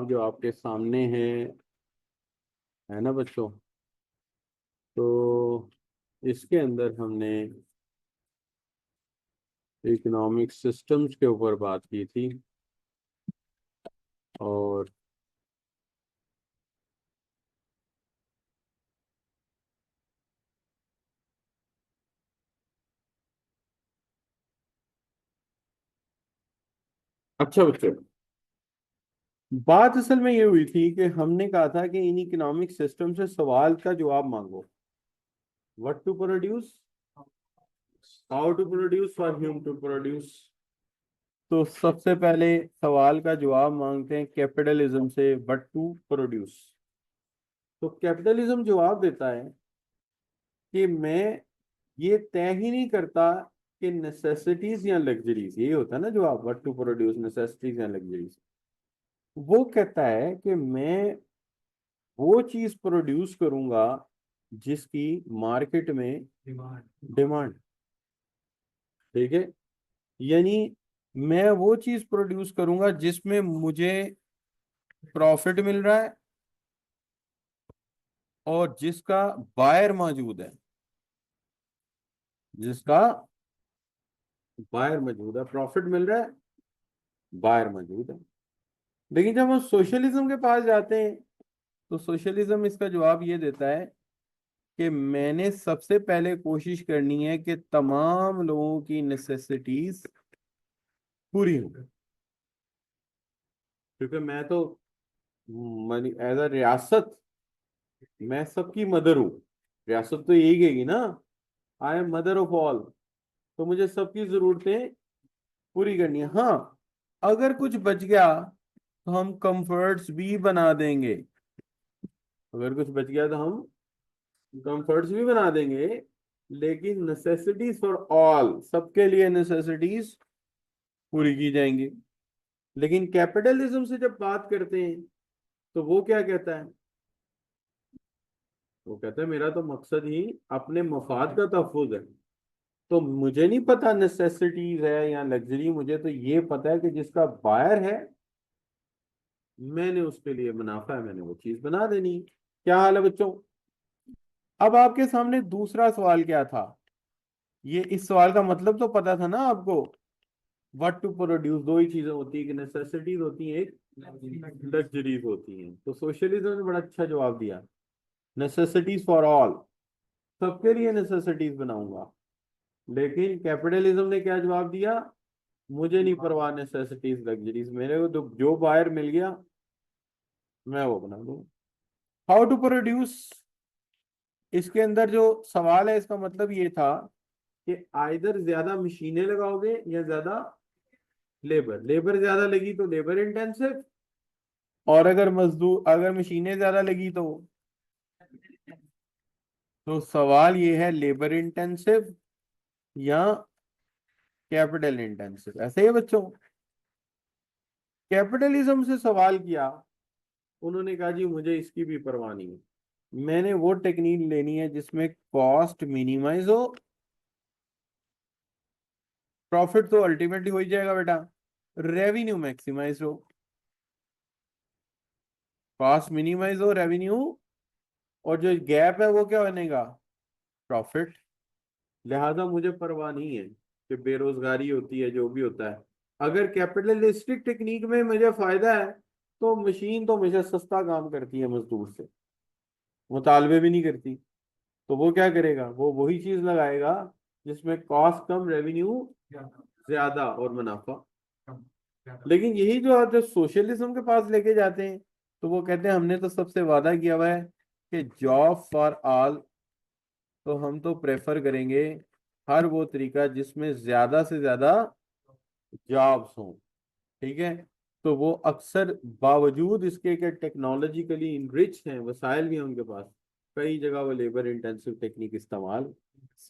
जो आपके सामने है ना बच्चों। तो इसके अंदर हमने इकोनॉमिक सिस्टम्स के ऊपर बात की थी। और अच्छा बच्चों, बात असल में ये हुई थी कि हमने कहा था कि इन इकोनॉमिक सिस्टम से सवाल का जवाब मांगो। What to produce, how to produce, for whom to produce. तो सबसे पहले सवाल का जवाब मांगते हैं कैपिटलिज्म से, व्हाट टू प्रोड्यूस। तो कैपिटलिज्म जवाब देता है कि मैं ये तय ही नहीं करता कि नेसेसिटीज या लग्जरीज, ये होता है ना जवाब, व्हाट टू प्रोड्यूस नेसेसिटीज या लग्जरीज। वो कहता है कि मैं वो चीज प्रोड्यूस करूंगा जिसकी मार्केट में डिमांड। ठीक है, यानी मैं वो चीज प्रोड्यूस करूंगा जिसमें मुझे प्रॉफिट मिल रहा है और जिसका बायर मौजूद है, जिसका बायर मौजूद है, प्रॉफिट मिल रहा है, बायर मौजूद है। लेकिन जब हम सोशलिज्म के पास जाते हैं तो सोशलिज्म इसका जवाब ये देता है कि मैंने सबसे पहले कोशिश करनी है कि तमाम लोगों की नेसेसिटीज पूरी हो। क्योंकि मैं तो एज अ रियासत मैं सबकी मदर हूँ। रियासत तो यही कहेगी ना, I am mother of all. तो मुझे सबकी जरूरतें पूरी करनी है। हाँ, अगर कुछ बच गया तो हम कंफर्ट्स भी बना देंगे। अगर कुछ बच गया तो हम कंफर्ट्स भी बना देंगे, लेकिन नेसेसिटीज फॉर ऑल, सबके लिए नेसेसिटीज पूरी की जाएंगी। लेकिन कैपिटलिज्म से जब बात करते हैं तो वो क्या कहता है? वो कहता है मेरा तो मकसद ही अपने मफाद का तहफ़्फ़ुज़ है। तो मुझे नहीं पता नेसेसिटीज है या लग्जरी, मुझे तो ये पता है कि जिसका बायर है, मैंने उसके लिए मुनाफा है, मैंने वो चीज बना देनी है। क्या हाल है बच्चों? अब आपके सामने दूसरा सवाल क्या था? ये इस सवाल का मतलब तो पता था ना आपको। व्हाट टू प्रोड्यूस, दो ही चीजें होती है, कि नेसेसिटीज होती है, एक लग्जरीज होती हैं। तो सोशलिज्म ने बड़ा अच्छा जवाब दिया, नेसेसिटीज फॉर ऑल, सबके लिए नेसेसिटीज बनाऊंगा। लेकिन कैपिटलिज्म ने क्या जवाब दिया? मुझे नहीं परवाह नेसेसिटीज लग्जरीज, मेरे को तो जो बायर मिल गया मैं वो बना दूंगा। हाउ टू प्रोड्यूस, इसके अंदर जो सवाल है इसका मतलब ये था कि आइदर ज्यादा मशीनें लगाओगे या ज्यादा लेबर। लेबर ज्यादा लगी तो लेबर इंटेंसिव, और अगर मशीनें ज्यादा लगी तो सवाल ये है लेबर इंटेंसिव या कैपिटल इंटेंसिव। ऐसे ही है बच्चों। कैपिटलिज्म से सवाल किया, उन्होंने कहा जी मुझे इसकी भी परवाह नहीं है, मैंने वो टेक्निक लेनी है जिसमें कॉस्ट मिनिमाइज हो, प्रॉफिट तो अल्टीमेटली हो ही जाएगा बेटा, रेवेन्यू मैक्सिमाइज हो। कॉस्ट मिनिमाइज हो, रेवेन्यू, और जो गैप है वो क्या बनेगा? प्रॉफिट। लिहाजा मुझे परवाह नहीं है कि बेरोजगारी होती है, जो भी होता है। अगर कैपिटलिस्टिक टेक्निक में मुझे फायदा है तो मशीन तो हमेशा सस्ता काम करती है मजदूर से, मुतालबे भी नहीं करती। तो वो क्या करेगा? वो वही चीज लगाएगा जिसमें कॉस्ट कम, रेवेन्यू ज्यादा और मुनाफा। लेकिन यही जो आप जब सोशलिज्म के पास लेके जाते हैं तो वो कहते हैं हमने तो सबसे वादा किया हुआ है कि जॉब फॉर ऑल। तो हम तो प्रेफर करेंगे हर वो तरीका जिसमें ज्यादा से ज्यादा जॉब्स हों। ठीक है, तो वो अक्सर बावजूद इसके कि टेक्नोलॉजिकली इनरिच हैं, वसाइल भी हैं उनके पास, कई जगह वो लेबर इंटेंसिव टेक्निक इस्तेमाल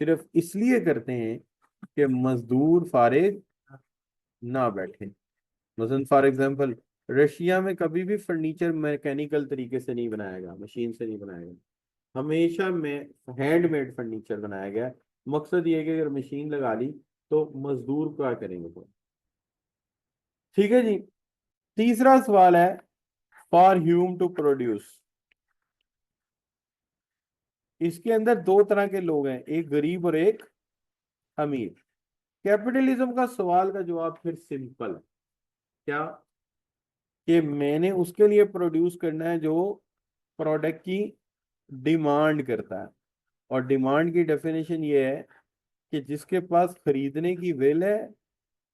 सिर्फ इसलिए करते हैं कि मजदूर फारिग ना बैठे। मसलन फॉर एग्जांपल, रशिया में कभी भी फर्नीचर मैकेनिकल तरीके से नहीं बनाया गया, मशीन से नहीं बनाया गया। हमेशा में हैंडमेड फर्नीचर बनाया गया। मकसद ये है कि अगर मशीन लगा ली तो मजदूर क्या करेंगे वो। ठीक है जी। तीसरा सवाल है फॉर ह्यूम टू प्रोड्यूस। इसके अंदर दो तरह के लोग हैं, एक गरीब और एक अमीर। कैपिटलिज्म का सवाल का जवाब फिर सिंपल है। क्या? कि मैंने उसके लिए प्रोड्यूस करना है जो प्रोडक्ट की डिमांड करता है। और डिमांड की डेफिनेशन ये है कि जिसके पास खरीदने की विल है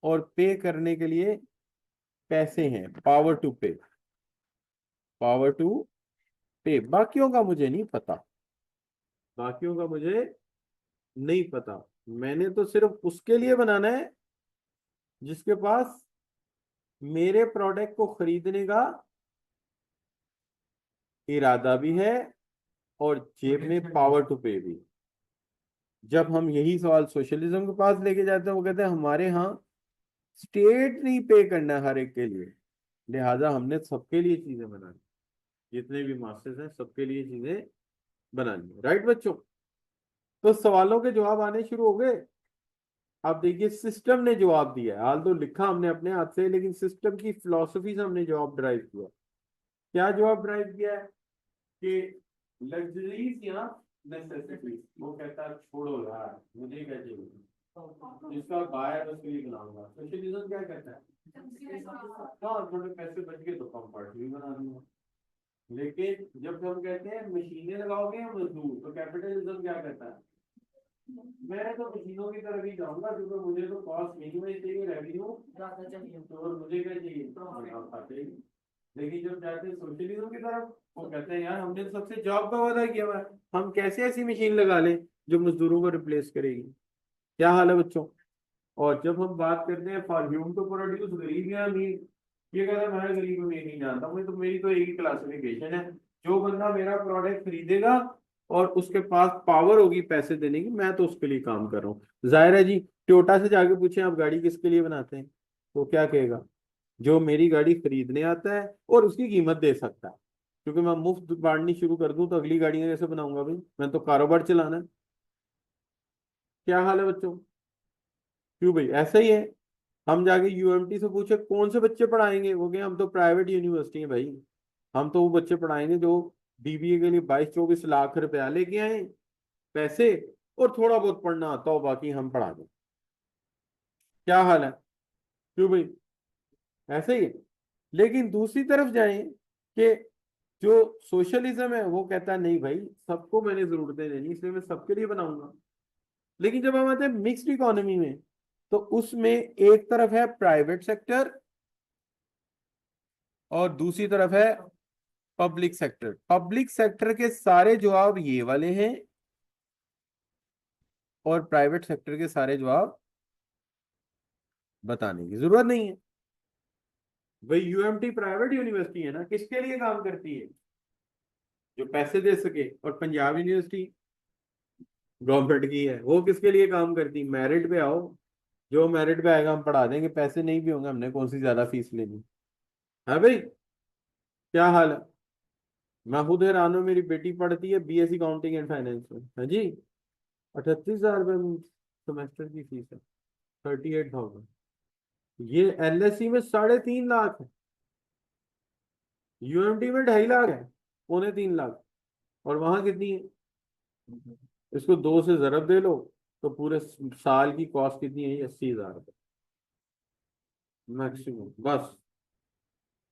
और पे करने के लिए पैसे हैं, पावर टू पे। पावर टू पे। बाकियों का मुझे नहीं पता, बाकियों का मुझे नहीं पता। मैंने तो सिर्फ उसके लिए बनाना है जिसके पास मेरे प्रोडक्ट को खरीदने का इरादा भी है और जेब में पावर टू पे भी। जब हम यही सवाल सोशलिज्म के पास लेके जाते हैं, वो कहते हैं हमारे यहाँ स्टेट नहीं पे करना हर एक के लिए, लिहाजा हमने सबके लिए चीजें बनानी, जितने भी मास्टर्स हैं सबके लिए चीजें बनानी। राइट बच्चों? तो सवालों के जवाब आने शुरू हो गए। अब देखिए सिस्टम ने जवाब दिया है, हाल तो लिखा हमने अपने हाथ से, लेकिन सिस्टम की फिलॉसफी से हमने जवाब ड्राइव किया। क्या जवाब ड्राइव किया है? कि लग्जरीज या नेसेसिटीज। वो कहता है छोड़ो यार, मुझे क्या चाहिए, जिसका बायर उसके लिए बनाऊंगा। सोशलिज्म क्या कहता है? हाँ, थोड़े पैसे बच गए तो कंफर्ट भी बना दूंगा। लेकिन जब हम कहते हैं मशीनें लगाओगे या मजदूर, तो कैपिटलिज्म क्या कहता है? मैं तो मशीनों की तरफ ही जाऊंगा क्योंकि मुझे तो कॉस्ट मिनिमम चाहिए, रेवेन्यू ज्यादा चाहिए, तो और मुझे क्या चाहिए, तो मुनाफा चाहिए। लेकिन जब जाते हैं सोशलिज्म की तरफ, वो कहते हैं यार हमने तो सबसे जॉब का वादा किया हुआ है, हम कैसे ऐसी मशीन लगा लें जो मजदूरों को रिप्लेस करेगी। क्या हाल है बच्चों? और जब हम बात करते हैं फॉर ह्यूम टू प्रोड्यूस, गरीब या अमीर, ये कहता है मैं गरीब अमीर नहीं जानता, मुझे तो मेरी तो एक ही क्लासिफिकेशन है, जो बंदा मेरा प्रोडक्ट खरीदेगा और उसके पास पावर होगी पैसे देने की, मैं तो उसके लिए काम कर रहा हूँ। जाहिर है जी, टोयोटा से जाके पूछे आप गाड़ी किसके लिए बनाते हैं, तो क्या कहेगा? जो मेरी गाड़ी खरीदने आता है और उसकी कीमत दे सकता है। क्योंकि मैं मुफ्त बांटनी शुरू कर दूं तो अगली गाड़ियां कैसे बनाऊंगा भाई, मैं तो कारोबार चलाना है। क्या हाल है बच्चों? क्यों भाई, ऐसा ही है। हम जाके यूएमटी से पूछे कौन से बच्चे पढ़ाएंगे, वो कहे हम तो प्राइवेट यूनिवर्सिटी है भाई, हम तो वो बच्चे पढ़ाएंगे जो बीबीए के लिए 22-24 लाख रुपया लेके आए पैसे, और थोड़ा बहुत पढ़ना आता हो, बाकी हम पढ़ा दें। क्या हाल है? क्यों भाई, ऐसे ही है। लेकिन दूसरी तरफ जाएं कि जो सोशलिज्म है वो कहता है नहीं भाई, सबको मैंने जरूरतें देनी इसलिए मैं सबके लिए बनाऊंगा। लेकिन जब हम आते हैं मिक्स्ड इकोनॉमी में, तो उसमें एक तरफ है प्राइवेट सेक्टर और दूसरी तरफ है पब्लिक सेक्टर। पब्लिक सेक्टर के सारे जवाब ये वाले हैं और प्राइवेट सेक्टर के सारे जवाब बताने की जरूरत नहीं है। भाई यूएमटी प्राइवेट यूनिवर्सिटी है ना, किसके लिए काम करती है? जो पैसे दे सके। और पंजाब यूनिवर्सिटी गवर्नमेंट की है, वो किसके लिए काम करती? मेरिट पे आओ, जो मेरिट पे आएगा हम पढ़ा देंगे, पैसे नहीं भी होंगे, हमने कौन सी ज्यादा फीस लेनी है भाई। क्या हाल है? मैं खुद हैरान हूँ, मेरी बेटी पढ़ती है बीएससी काउंटिंग एंड फाइनेंस में, है जी, 38,000 रुपये सेमेस्टर की फीस है, 38,000। ये एलएससी में 3.5 लाख है, यूएमटी में 2.5 लाख है, 2.75 लाख। और वहां कितनी है? इसको 2 से जरब दे लो तो पूरे साल की कॉस्ट कितनी है? 80,000 रुपये मैक्सिमम, बस।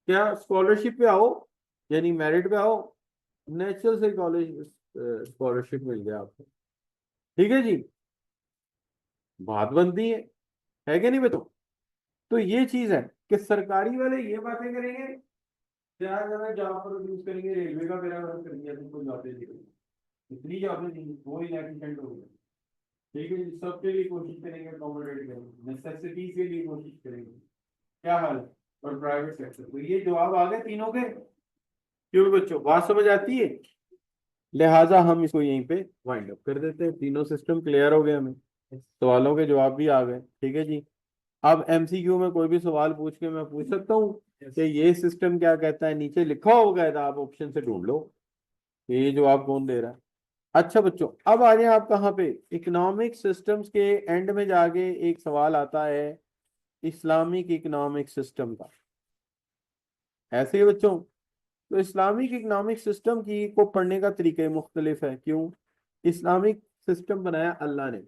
क्या स्कॉलरशिप पे आओ, यानी मेरिट पे आओ, नेचुरल से कॉलेज स्कॉलरशिप मिल गया आपको। ठीक है जी, बात बनती है कि नहीं बताओ? तो ये चीज है कि सरकारी वाले ये बातें करेंगे, चार ज्यादा जॉब प्रोड्यूस करेंगे, रेलवे का मेरा वर्क कर दिया तुमको जॉब दे दी, इतनी जॉब नहीं, वो इनएफिशिएंट हो गया। ठीक है जी, सबके लिए कोशिश करेंगे, अकोमोडेट करेंगे, नेसेसिटी के लिए कोशिश करेंगे। क्या हाल है? और प्राइवेट सेक्टर, तो ये जवाब आ गए तीनों के। क्यों बच्चों, बात समझ आती है? लिहाजा हम इसको यहीं पे वाइंड अप कर देते हैं, तीनों सिस्टम क्लियर हो गए हमें, सवालों के जवाब भी आ गए। ठीक है जी। अब एमसीक्यू में कोई भी सवाल पूछ के मैं पूछ सकता हूँ कि ये सिस्टम क्या कहता है, नीचे लिखा होगा था, आप ऑप्शन से ढूंढ लो कि ये जवाब कौन दे रहा है। अच्छा बच्चों, अब आ जाए आप कहाँ पे, इकोनॉमिक सिस्टम्स के एंड में जाके एक सवाल आता है इस्लामिक इकोनॉमिक सिस्टम का। ऐसे ही बच्चों, तो इस्लामिक इकनॉमिक सिस्टम की को पढ़ने का तरीका मुख्तलिफ है। क्यों? इस्लामिक सिस्टम बनाया अल्लाह ने।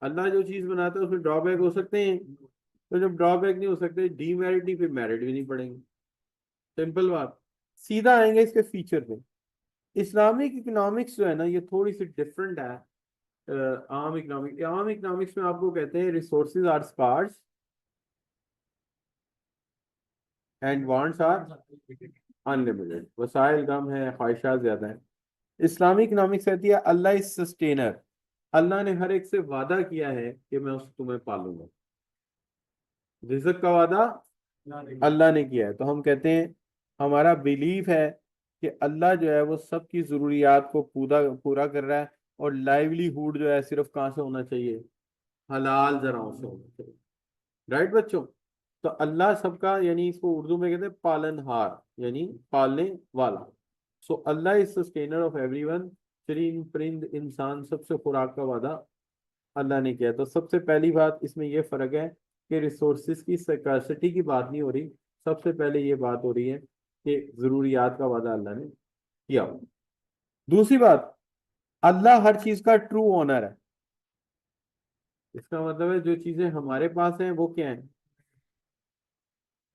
अल्लाह जो चीज बनाता है उसमें ड्रॉबैक हो सकते हैं, तो जब ड्रॉबैक नहीं हो सकते, डीमेरिट नहीं, फिर मेरिट भी नहीं पड़ेंगे। सिंपल बात। सीधा आएंगे इसके फीचर पे। इस्लामिक इकोनॉमिक्स जो है ना, ये थोड़ी सी डिफरेंट है आम इकोनॉमिक्स। आम इकोनॉमिक्स में आपको कहते हैं resources are scarce and wants are unlimited. वसाइल कम है, ख्वाहिशात ज्यादा है। इस्लामिक इकोनॉमिक्स कहती है अल्लाह इज सस्टेनर। अल्लाह ने हर एक से वादा किया है कि मैं उस तुम्हें पालूंगा। रिज़्क़ का वादा अल्लाह ने किया है। तो हम कहते हैं, हमारा बिलीफ है कि अल्लाह जो है वो सबकी ज़रूरियात को पूरा पूरा कर रहा है। और लाइवलीहुड जो है सिर्फ कहाँ से होना चाहिए? हलाल जराओं से होना चाहिए। राइट बच्चों? तो अल्लाह सबका, यानी इसको उर्दू में कहते हैं पालनहार, यानी पालने वाला। सो अल्लाह इज सस्टेनर ऑफ एवरीवन। चरिंद परिंद इंसान सबसे खुराक का वादा अल्लाह ने किया। तो सबसे पहली बात इसमें यह फर्क है कि रिसोर्सेज की स्कार्सिटी की बात नहीं हो रही। सबसे पहले ये बात हो रही है कि जरूरियात का वादा अल्लाह ने किया। दूसरी बात, अल्लाह हर चीज का ट्रू ओनर है। इसका मतलब है जो चीजें हमारे पास हैं वो क्या है?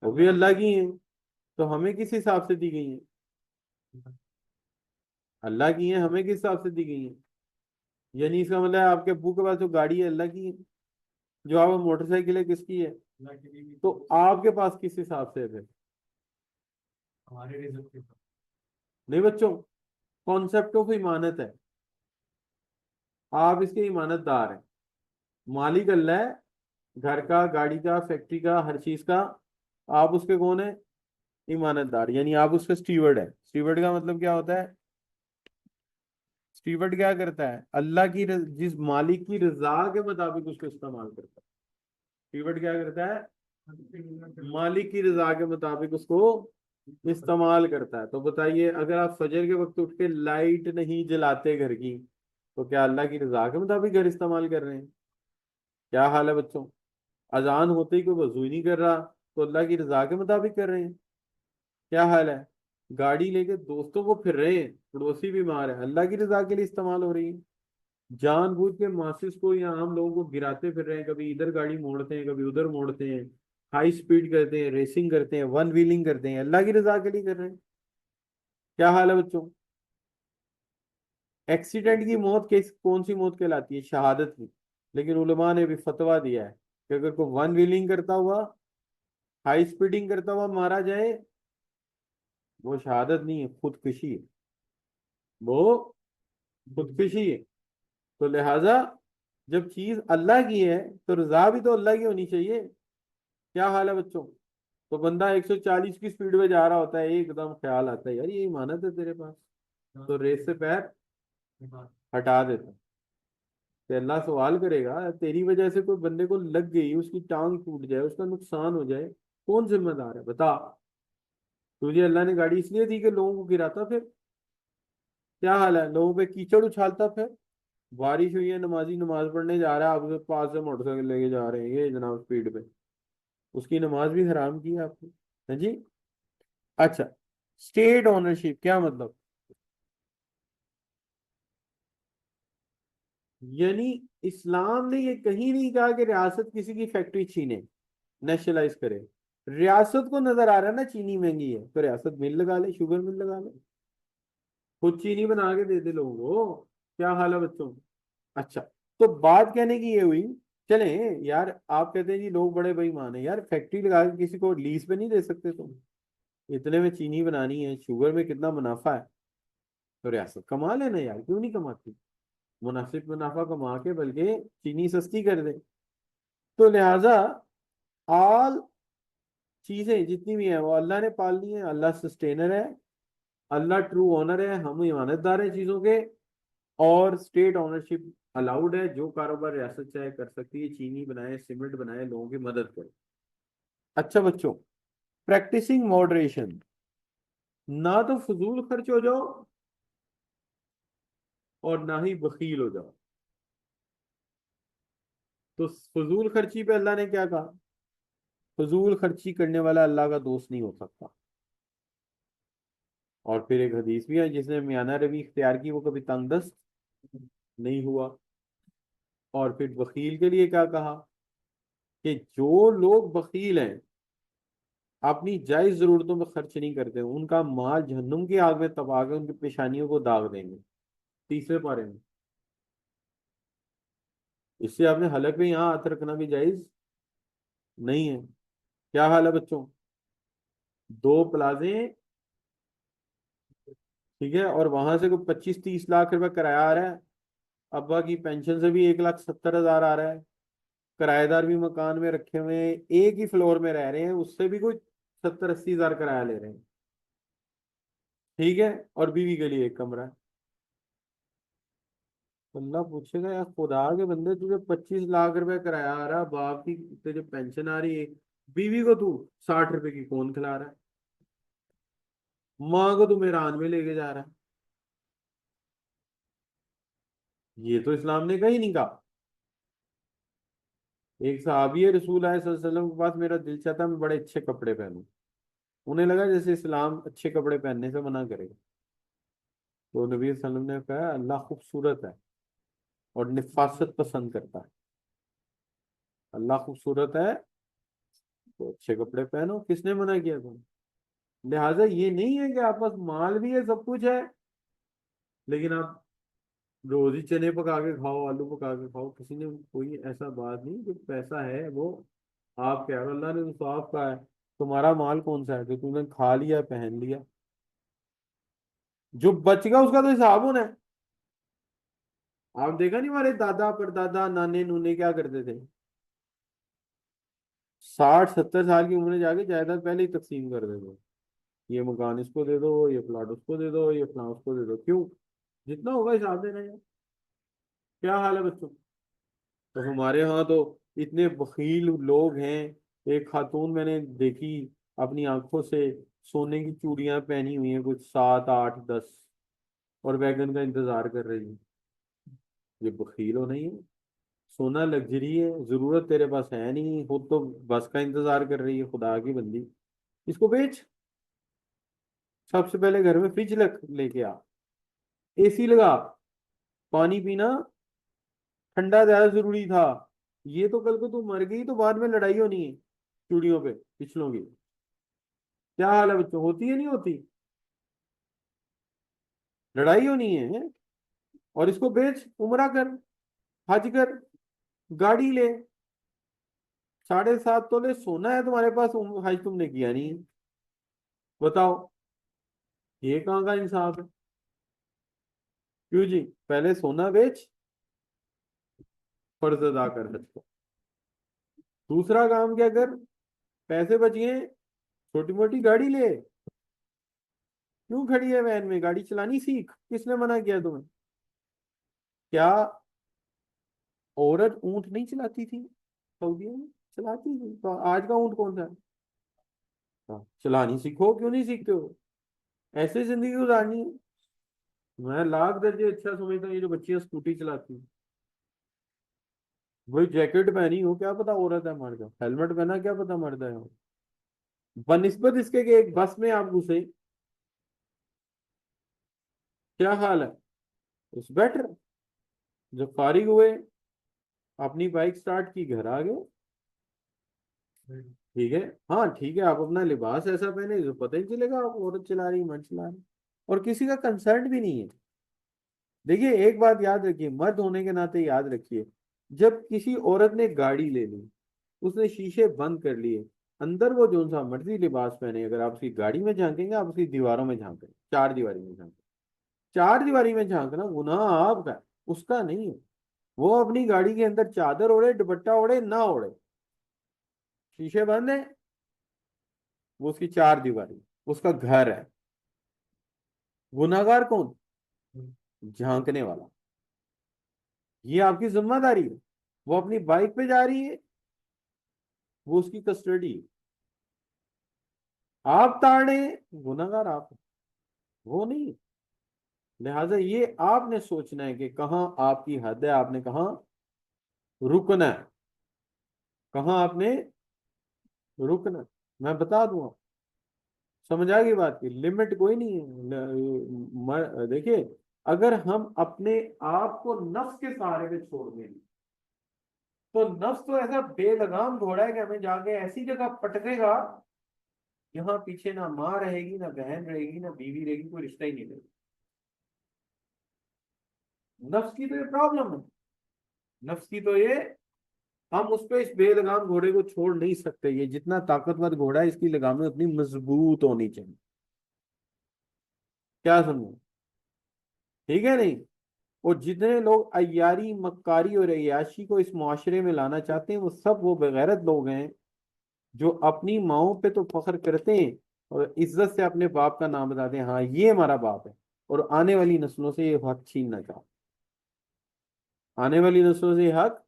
वो भी अल्लाह की हैं। तो हमें किस हिसाब से दी गई हैं? अल्लाह की हैं, हमें किस हिसाब से दी गई हैं? यानी इसका मतलब है आपके अब्बू के पास जो गाड़ी है अल्लाह की है, जो आप मोटरसाइकिल है किसकी है? तो आपके पास किस हिसाब से है फिर? नहीं बच्चों, कॉन्सेप्ट ऑफ इमानत है। आप इसके इमानतदार हैं। मालिक अल्लाह है, घर का, गाड़ी का, फैक्ट्री का, हर चीज का। आप उसके कौन है? ईमानतदार, यानी आप उसका स्टीवर्ड है। स्टीवर्ड का मतलब क्या होता है? स्टीवर्ड क्या करता है? अल्लाह की जिस मालिक की रजा के मुताबिक उसको इस्तेमाल करता है। स्टीवर्ड क्या करता है? मालिक की रजा के मुताबिक उसको इस्तेमाल करता है। तो बताइए, अगर आप फजर के वक्त उठ के लाइट नहीं जलाते घर की, तो क्या अल्लाह की रजा के मुताबिक घर इस्तेमाल कर रहे हैं? क्या हाल है बच्चों? अजान होते ही कोई वजू ही नहीं कर रहा, तो अल्लाह की रजा के मुताबिक कर रहे हैं? क्या हाल है? गाड़ी लेके दोस्तों को फिर रहे हैं, पड़ोसी बीमार है, अल्लाह की रजा के लिए इस्तेमाल हो रही है? जानबूझ के मासिस को या आम लोगों को गिराते फिर रहे हैं, कभी इधर गाड़ी मोड़ते हैं, कभी उधर मोड़ते हैं, हाई स्पीड करते हैं, रेसिंग करते हैं, वन व्हीलिंग करते हैं, अल्लाह की रजा के लिए कर रहे हैं? क्या हाल है बच्चों? एक्सीडेंट की मौत किस कौन सी मौत कहलाती है? शहादत की। लेकिन उलमा ने भी फतवा दिया है कि अगर कोई वन व्हीलिंग करता हुआ, हाई स्पीडिंग करता हुआ मारा जाए, वो शहादत नहीं है, खुदकुशी है। वो खुदकुशी है। तो लिहाजा जब चीज अल्लाह की है तो रजा भी तो अल्लाह की होनी चाहिए। क्या हाल है बच्चों? तो बंदा 140 की स्पीड में जा रहा होता है, एकदम ख्याल आता है यार ये इमानत है तेरे पास, तो रेस से पैर हटा देता है। तो अल्लाह सवाल करेगा, तेरी वजह से कोई बंदे को लग गई, उसकी टांग टूट जाए, उसका नुकसान हो जाए, कौन जिम्मेदार है बता? तुझे अल्लाह ने गाड़ी इसलिए दी कि लोगों को गिराता फिर? क्या हाल है? लोगों पे कीचड़ उछालता फिर? बारिश हुई है, नमाजी नमाज पढ़ने जा रहा है, आप उसके पास से मोटरसाइकिल लेके जा रहे हैं ये जनाब स्पीड पे, उसकी नमाज भी हराम की है आपने। हाँ जी। अच्छा, स्टेट ओनरशिप क्या मतलब? यानी इस्लाम ने ये कहीं नहीं कहा कि रियासत किसी की फैक्ट्री छीने, नेशनलाइज करे। रियासत को नजर आ रहा है ना चीनी महंगी है, तो रियासत मिल लगा ले, शुगर मिल लगा ले, खुद चीनी बना के दे दे लोगों को। क्या हाल है बच्चों? अच्छा, तो बात कहने की ये हुई, चले यार, आप कहते हैं जी लोग बड़े बेईमान है, यार फैक्ट्री लगा के किसी को लीज पे नहीं दे सकते तुम? इतने में चीनी बनानी है, शुगर में कितना मुनाफा है, तो रियासत कमा लेना यार, क्यों नहीं कमाती? मुनासिब मुनाफा कमा के बल्कि चीनी सस्ती कर दे। तो लिहाजा ऑल चीजें जितनी भी है वो अल्लाह ने पालनी है। अल्लाह सस्टेनर है, अल्लाह ट्रू ओनर है, हम ईमानतदार हैं चीजों के। और स्टेट ओनरशिप अलाउड है, जो कारोबार रियासत चाहे कर सकती है, चीनी बनाए, सीमेंट बनाए, लोगों की मदद करे। अच्छा बच्चों, प्रैक्टिसिंग मॉडरेशन, ना तो फजूल खर्च हो जाओ और ना ही बखील हो जाओ। तो फजूल खर्ची पे अल्लाह ने क्या कहा? फजूल खर्ची करने वाला अल्लाह का दोस्त नहीं हो सकता। और फिर एक हदीस भी है, जिसने मियाना रवि इख्तियार की वो कभी तंगदस्त नहीं हुआ। और फिर वकील के लिए क्या कहा कि जो लोग वकील हैं, अपनी जायज जरूरतों में खर्च नहीं करते, उनका माल जहन्नुम की आग में तबाह कर उनकी पेशानियों को दाग देंगे। तीसरे पारे में। इससे आपने हलक में यहाँ हाथ रखना भी जायज नहीं है। क्या हाल है बच्चों? दो प्लाजे, ठीक है, और वहां से कोई 25-30 लाख रुपए किराया आ रहा है। अब्बा की पेंशन से भी 1,70,000 आ रहा है। किराएदार भी मकान में रखे हुए हैं, एक ही फ्लोर में रह रहे हैं, उससे भी कोई 70-80 हजार किराया ले रहे हैं। ठीक है। और बीवी के लिए एक कमरा है। अल्लाह पूछेगा, यार खुदा के बंदे, तुझे 25 लाख रुपए किराया आ रहा, बाप की तुझे पेंशन आ रही है, बीवी को तू 60 रुपए की कौन खिला रहा है, माँ को तू मेरान में लेके जा रहा है। ये तो इस्लाम ने कहीं नहीं कहा। एक सहाबी है, रसूल आए सल्लल्लाहु अलैहि वसल्लम के पास, मेरा दिल चाहता मैं बड़े अच्छे कपड़े पहनूं। उन्हें लगा जैसे इस्लाम अच्छे कपड़े पहनने से मना करेगा। तो नबी सल्लल्लाहु अलैहि वसल्लम ने कहा, अल्लाह खूबसूरत है और निफासत पसंद करता है। अल्लाह खूबसूरत है तो अच्छे कपड़े पहनो, किसने मना किया तुम? लिहाजा ये नहीं है कि आप पास माल भी है, सब कुछ है, लेकिन आप रोज ही चने पका के खाओ, आलू पका के खाओ, किसी ने कोई ऐसा बात नहीं। जो पैसा है वो आप कह रहे हो, अल्लाह ने तो साफ कहा है। तुम्हारा माल कौन सा है जो तुमने खा लिया पहन लिया? जो बच गया उसका तो हिसाब होना है। आप देखा नहीं हमारे दादा परदादा नाने नूने क्या करते थे? 60-70 साल की उम्र में जाके जायदाद पहले ही तकसीम कर देते। ये मकान इसको दे दो, ये प्लॉट उसको दे दो, ये फलां उसको दे दो। क्यों? जितना होगा हिसाब देना है। क्या हाल है बच्चों? तो हमारे यहाँ तो इतने बखील लोग हैं। एक खातून मैंने देखी अपनी आंखों से, सोने की चूड़ियां पहनी हुई हैं कुछ 7, 8, 10, और वैगन का इंतजार कर रही है। ये बखील हो नहीं है? सोना लग्जरी है, जरूरत तेरे पास है नहीं, खुद तो बस का इंतजार कर रही है, खुदा की बंदी। इसको बेच। सबसे पहले घर में फ्रिज लेके आ, एसी लगा। पानी पीना ठंडा ज्यादा जरूरी था। ये तो कल को तू मर गई तो बाद में लड़ाई होनी है चूड़ियों पे पिछलों की। क्या हाल है बच्चों? होती है नहीं होती? लड़ाई होनी है। और इसको बेच, उमरा कर, हज कर, गाड़ी ले। 7.5 तोले सोना है तुम्हारे पास, हज तुमने किया नहीं है। बताओ, ये कहाँ का इंसाफ है? क्यों जी? पहले सोना बेच, फर्ज अदा कर हज को। दूसरा काम क्या कर? पैसे बच गए, छोटी मोटी गाड़ी ले। क्यों खड़ी है वैन में? गाड़ी चलानी सीख। किसने मना किया तुम्हें? क्या औरत ऊंट नहीं चलाती थी सऊदीया में? चलाती थी। तो आज का ऊंट कौन सा है? हाँ, चलानी सीखो, क्यों नहीं सीखते हो? ऐसे जिंदगी गुजारनी है। मैं लाख दर्जे अच्छा समझता हूँ ये जो बच्चियां स्कूटी चलाती हैं। वही जैकेट पहनी हो, क्या पता औरत है मर्द है, हेलमेट पहना क्या पता मर्द है। बनिस्बत इसके कि एक बस में आप घुसे। क्या हाल है? उस बेटर, जब फारिग हुए, अपनी बाइक स्टार्ट की, घर आ गए। ठीक है। हाँ ठीक है, आप अपना लिबास ऐसा पहने जो पता ही चलेगा आप औरत चला रही मर्द चला रही। और किसी का कंसर्न भी नहीं है। देखिए एक बात याद रखिए, मर्द होने के नाते याद रखिए, जब किसी औरत ने गाड़ी ले ली, उसने शीशे बंद कर लिए, अंदर वो जो सा मर्जी लिबास पहने, अगर आप उसकी गाड़ी में झांकेंगे, आप उसकी दीवारों में झांकेंगे, चार दीवारी में झांकेंगे। चार दीवारी में झांकना गुनाह आपका है, उसका नहीं है। वो अपनी गाड़ी के अंदर चादर ओढ़े, दुपट्टा ओढ़े, ना ओढ़े, शीशे बंद है, वो उसकी चार दीवारी, उसका घर है। गुनाहगार कौन? झांकने वाला। ये आपकी जिम्मेदारी है। वो अपनी बाइक पे जा रही है, वो उसकी कस्टडी है। आप ताड़े, गुनाहगार आप हैं, वो नहीं। लिहाजा ये आपने सोचना है कि कहाँ आपकी हद है, आपने कहाँ रुकना है, कहाँ आपने रुकना है। मैं बता दूं, समझ आ गई बात की, लिमिट कोई नहीं है। देखिए, अगर हम अपने आप को नफ्स के सहारे पे छोड़ दें, तो नफ्स तो ऐसा बेलगाम घोड़ा है कि हमें जाके ऐसी जगह पटकेगा, यहाँ पीछे ना माँ रहेगी, ना बहन रहेगी, ना बीवी रहेगी, कोई रिश्ता ही नहीं रहेगा। नफ्स की तो ये प्रॉब्लम है। नफ्स की तो ये, हम उस पे इस बेलगाम घोड़े को छोड़ नहीं सकते। ये जितना ताकतवर घोड़ा है, इसकी लगामें उतनी मजबूत होनी चाहिए। क्या समझो? ठीक है नहीं? और जितने लोग अय्यारी, मक्कारी और अय्याशी को इस मुआशरे में लाना चाहते हैं, वो सब वो बेगैरत लोग हैं जो अपनी माओं पे तो फख्र करते हैं और इज्जत से अपने बाप का नाम बताते हैं, हाँ ये हमारा बाप है, और आने वाली नस्लों से ये हक छीनना चाहते, आने वाली नस्लों से ये हक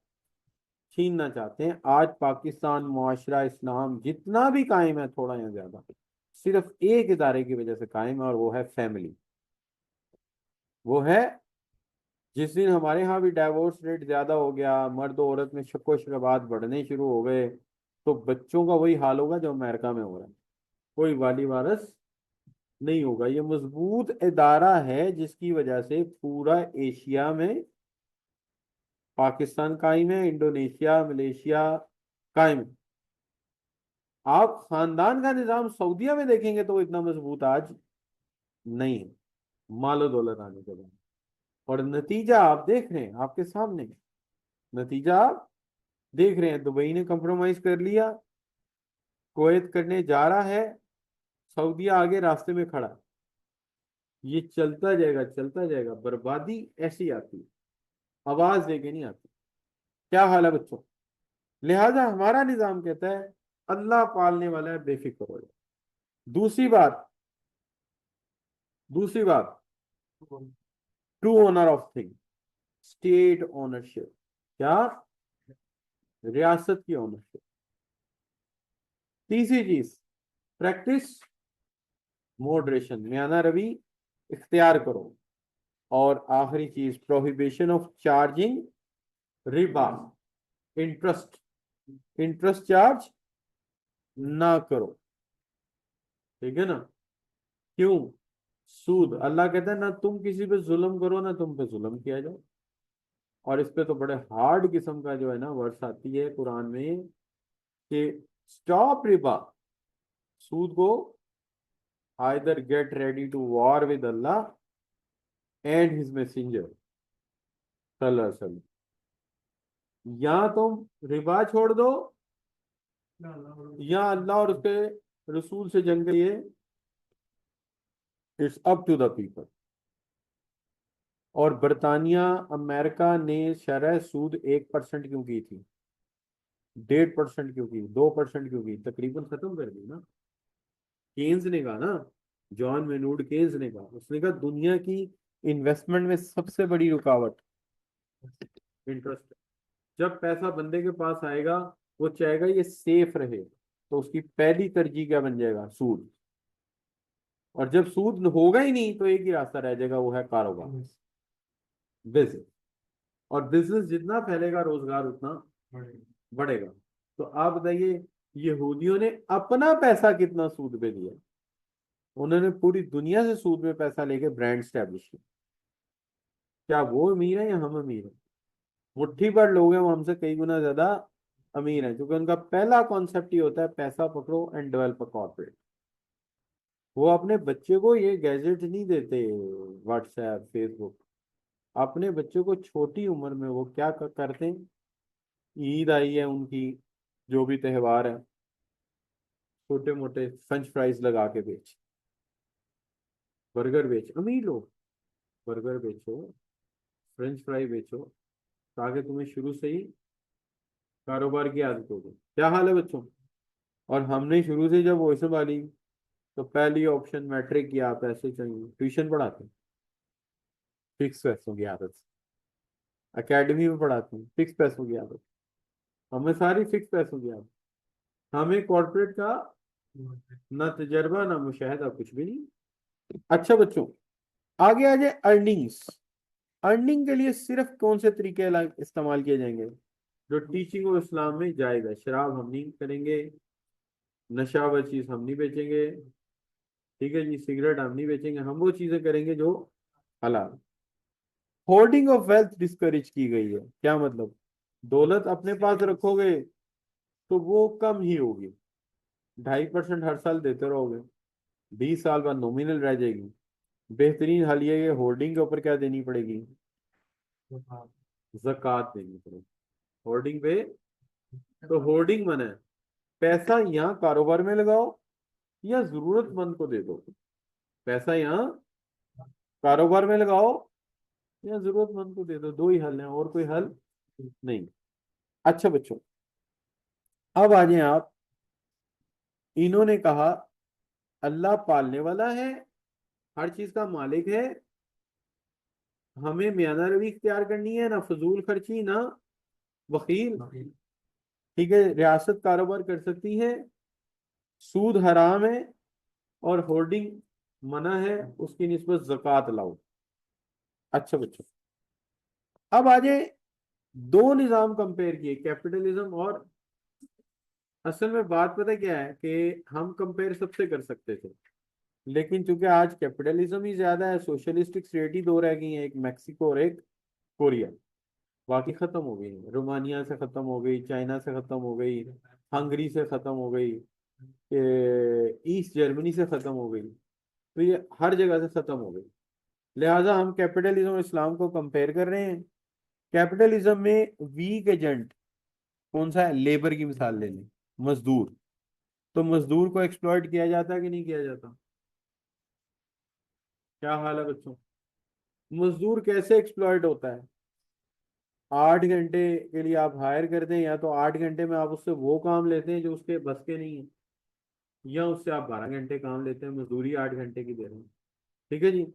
छीनना चाहते हैं। आज पाकिस्तान मुआशरा इस्लाम जितना भी कायम है, थोड़ा या ज्यादा, सिर्फ एक इदारे की वजह से कायम है, और वो है फैमिली। वो है, जिस दिन हमारे यहाँ भी डाइवोर्स रेट ज्यादा हो गया, मर्द और औरत में शक्को शकाबात बढ़ने शुरू हो गए, तो बच्चों का वही हाल होगा जो अमेरिका में हो रहा है। कोई वाली वारस नहीं होगा। ये मजबूत इदारा है जिसकी वजह से पूरा एशिया में पाकिस्तान कायम है, इंडोनेशिया, मलेशिया कायम है। आप खानदान का निजाम सऊदीया में देखेंगे तो वो इतना मजबूत आज नहीं है, मालो दौलत आने के बाद। और नतीजा आप देख रहे हैं आपके सामने, नतीजा आप देख रहे हैं। दुबई ने कंप्रोमाइज कर लिया, कुवैत करने जा रहा है, सऊदीया आगे रास्ते में खड़ा। ये चलता जाएगा, चलता जाएगा। बर्बादी ऐसी आती है, आवाज देके नहीं आती। क्या हाल है बच्चों? लिहाजा हमारा निजाम कहता है अल्लाह पालने वाला है, बेफिक्र हो जाए। दूसरी बात, दूसरी बात, true owner of thing, state ownership. क्या? रियासत की ओनरशिप। तीसरी चीज, प्रैक्टिस मॉडरेशन, म्याना रवि इख्तियार करो। और आखिरी चीज, prohibition of charging Riba, interest, interest charge ना करो। ठीक है ना? क्यों? सूद, अल्लाह कहता है ना तुम किसी पे जुल्म करो, ना तुम पे जुल्म किया जाए। और इस पे तो बड़े हार्ड किस्म का जो है ना वर्स आती है कुरान में कि स्टॉप रिबा, सूद को, either get ready to war with Allah and his messenger सल्लल्लाहु अलैहि वसल्लम। या तुम रिबा छोड़ दो, या अल्लाह और उसके रसूल से जंग करिए। It's up to the people. और बरतानिया, अमेरिका ने शरह सूद 1% क्यों की थी, 1.5% क्यों की, 2% क्यों की, तकरीबन खत्म कर दी ना। केन्स ने कहा ना, जॉन मेनूड केन्स ने कहा, उसने कहा दुनिया की इन्वेस्टमेंट में सबसे बड़ी रुकावट इंटरेस्ट। जब पैसा बंदे के पास आएगा, वो चाहेगा ये सेफ रहे, तो उसकी पहली तरजीह क्या बन जाएगा? सूद। और जब सूद होगा ही नहीं, तो एक ही रास्ता रह जाएगा, वो है कारोबार, बिजनेस। और बिजनेस जितना फैलेगा, रोजगार उतना बढ़ेगा। तो आप बताइए, यहूदियों ने अपना पैसा कितना सूद पे दिया? उन्होंने पूरी दुनिया से सूद में पैसा लेके ब्रांड स्टैब्लिश किया। क्या वो अमीर है या हम अमीर हैं? मुट्ठी भर लोग हैं, वो हमसे कई गुना ज्यादा अमीर हैं, क्योंकि उनका पहला कॉन्सेप्ट ये होता है पैसा पकड़ो एंड डेवलप अ कॉर्पोरेट। वो अपने बच्चे को ये गैजेट नहीं देते, व्हाट्सएप, फेसबुक। अपने बच्चों को छोटी उम्र में वो क्या करते हैं, ईद आई है उनकी, जो भी त्योहार है, छोटे मोटे फ्रेंच फ्राइज लगा के बेच, बर्गर बेच। अमीर लोग, बर्गर बेचो, फ्रेंच फ्राई बेचो, ताकि तुम्हें शुरू से ही कारोबार की आदत होगी। क्या हाल है बच्चों? और हमने शुरू से जब वॉइस वाली, तो पहली ऑप्शन मैट्रिक की, आप ऐसे चाहिए ट्यूशन पढ़ाते हैं, फिक्स पैसों की आदत से। एकेडमी में पढ़ाते हैं, फिक्स पैसों की आदत। हमें सारी फिक्स पैसों की आदत। हमें कॉर्पोरेट का ना तजर्बा, ना मुशाहिदा, कुछ भी नहीं। अच्छा बच्चों, आगे आ जाए अर्निंग्स। अर्निंग के लिए सिर्फ कौन से तरीके इस्तेमाल किए जाएंगे जो टीचिंग और इस्लाम में जायज है? शराब हम नहीं करेंगे, नशा व चीज हम नहीं बेचेंगे, ठीक है जी, सिगरेट हम नहीं बेचेंगे, हम वो चीजें करेंगे जो हलाल। होर्डिंग ऑफ वेल्थ डिस्करेज की गई है। क्या मतलब? दौलत अपने पास रखोगे तो वो कम ही होगी, 2.5% हर साल देते रहोगे, 20 साल बाद नॉमिनल रह जाएगी। बेहतरीन हल ये होर्डिंग के ऊपर क्या देनी पड़ेगी? जक़ात देनी पड़ेगी होर्डिंग पे। तो होर्डिंग मना है, पैसा यहाँ कारोबार में लगाओ या जरूरतमंद को दे दो। पैसा यहाँ कारोबार में लगाओ या जरूरतमंद को दे दो, दो ही हल हैं, और कोई हल नहीं। अच्छा बच्चों, अब आ जाए आप। इन्होंने कहा अल्लाह पालने वाला है, हर चीज का मालिक है, हमें म्यादा रवि इख्तियार करनी है, ना फजूल खर्ची ना वकील। ठीक है, रियासत कारोबार कर सकती है, सूद हराम है, और होर्डिंग मना है, उसकी निस्बत ज़कात लाओ। अच्छा बच्चों, अब आ जाए, दो निजाम कंपेयर किए, कैपिटलिज्म और, असल में बात पता क्या है कि हम कंपेयर सबसे कर सकते थे, लेकिन चूंकि आज कैपिटलिज्म ही ज्यादा है, सोशलिस्टिक स्टेट ही दो रह गई हैं, एक मैक्सिको और एक कोरिया, बाकी खत्म हो गई हैं। रोमानिया से खत्म हो गई, चाइना से खत्म हो गई, हंगरी से खत्म हो गई, ईस्ट जर्मनी से खत्म हो गई, तो ये हर जगह से खत्म हो गई। लिहाजा हम कैपिटलिज्म और इस्लाम को कंपेयर कर रहे हैं। कैपिटलिज्म में वीक एजेंट कौन सा है? लेबर की मिसाल ले लें, मजदूर। तो मजदूर को एक्सप्लॉइट किया जाता है कि नहीं किया जाता? क्या हाल है बच्चों? मजदूर कैसे एक्सप्लॉइट होता है? 8 घंटे के लिए आप हायर करते हैं, या तो 8 घंटे में आप उससे वो काम लेते हैं जो उसके बस के नहीं है, या उससे आप 12 घंटे काम लेते हैं, मजदूरी 8 घंटे की दे रहे हैं। ठीक है जी।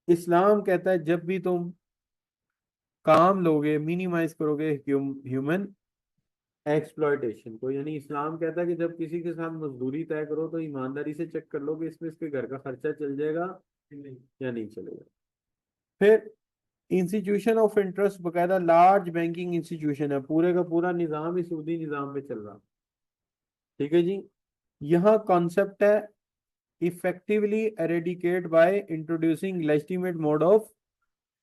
इस्लाम कहता है जब भी तुम काम लोगे, मिनिमाइज करोगे ह्यूमन एक्सप्लॉयटेशन को, यानी इस्लाम कहता है कि जब किसी के साथ मजदूरी तय करो तो ईमानदारी से चेक कर लो कि इसमें इसके घर का खर्चा चल जाएगा या नहीं चलेगा। फिर इंस्टीट्यूशन ऑफ इंटरेस्ट, बकायदा लार्ज बैंकिंग इंस्टीट्यूशन है, पूरे का पूरा निजाम ही सूदी निजाम पे चल रहा। ठीक है जी। यहाँ कॉन्सेप्ट है effectively eradicate by introducing legitimate mode of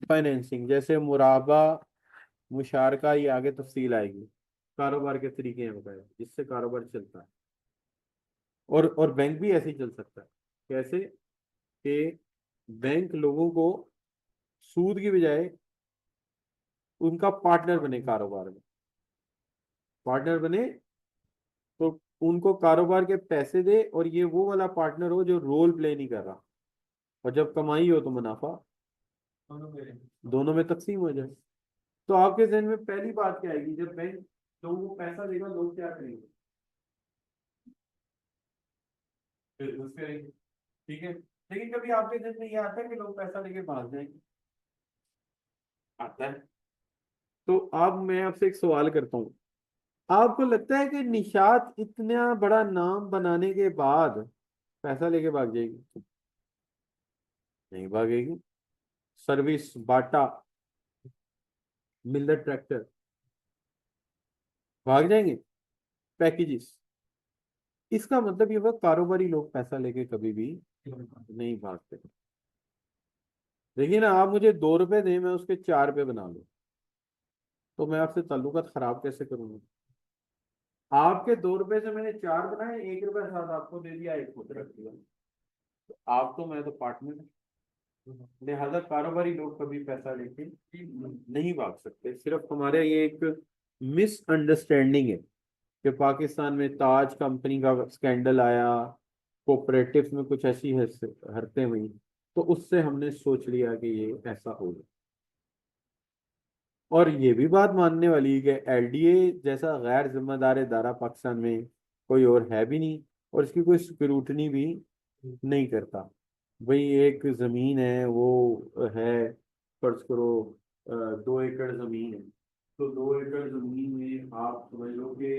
financing, जैसे मुराबा, मुशारका, ये आगे तफसील आएगी। कारोबार के तरीके हैं बताए जिससे कारोबार चलता है, और बैंक भी ऐसे ही चल सकता है। कैसे? कि बैंक लोगों को सूद की बजाय उनका पार्टनर बने कारोबार में, पार्टनर बने, तो उनको कारोबार के पैसे दे, और ये वो वाला पार्टनर हो जो रोल प्ले नहीं कर रहा, और जब कमाई हो तो मुनाफा दोनों में तकसीम हो जाए। तो आपके जहन में पहली बात क्या आएगी? जब बैंक लोगों को पैसा देगा, लोग क्या करेंगे? बिजनेस करेंगे। ठीक है, लेकिन कभी आपके जहन में ये आता है कि लोग पैसा लेके भाग जाएंगे? आता है। तो अब मैं आपसे एक सवाल करता हूँ, आपको लगता है कि निशात इतना बड़ा नाम बनाने के बाद पैसा लेके भाग जाएगी? नहीं भागेगी। सर्विस, बाटा, मिलर ट्रैक्टर, भाग जाएंगे। पैकेजेस, इसका मतलब ये हुआ कारोबारी लोग पैसा लेके कभी भी नहीं भागते। देखिए ना, आप मुझे 2 रुपए दें, मैं उसके 4 रुपए बना लूं, तो मैं आपसे ताल्लुकात खराब कैसे करूंगा? आपके 2 रुपए से मैंने 4 बनाए, 1 रुपया साथ आपको दे दिया, एक खुद रख दिया, तो आप तो मैं तो पार्टनर। लिहाजा कारोबारी लोग कभी पैसा लेके नहीं भाग सकते। सिर्फ हमारे ये एक मिसअंडरस्टैंडिंग है कि पाकिस्तान में ताज कंपनी का स्कैंडल आया, कोऑपरेटिव्स में कुछ ऐसी हरकतें हुई, तो उससे हमने सोच लिया कि ये ऐसा होगा। और ये भी बात मानने वाली है कि एलडीए जैसा गैर जिम्मेदार इदारा पाकिस्तान में कोई और है भी नहीं, और इसकी कोई स्क्रूटनी भी नहीं करता। भाई एक जमीन है, वो है, फर्ज करो 2 एकड़ जमीन है, तो 2 एकड़ जमीन में आप समझ लो कि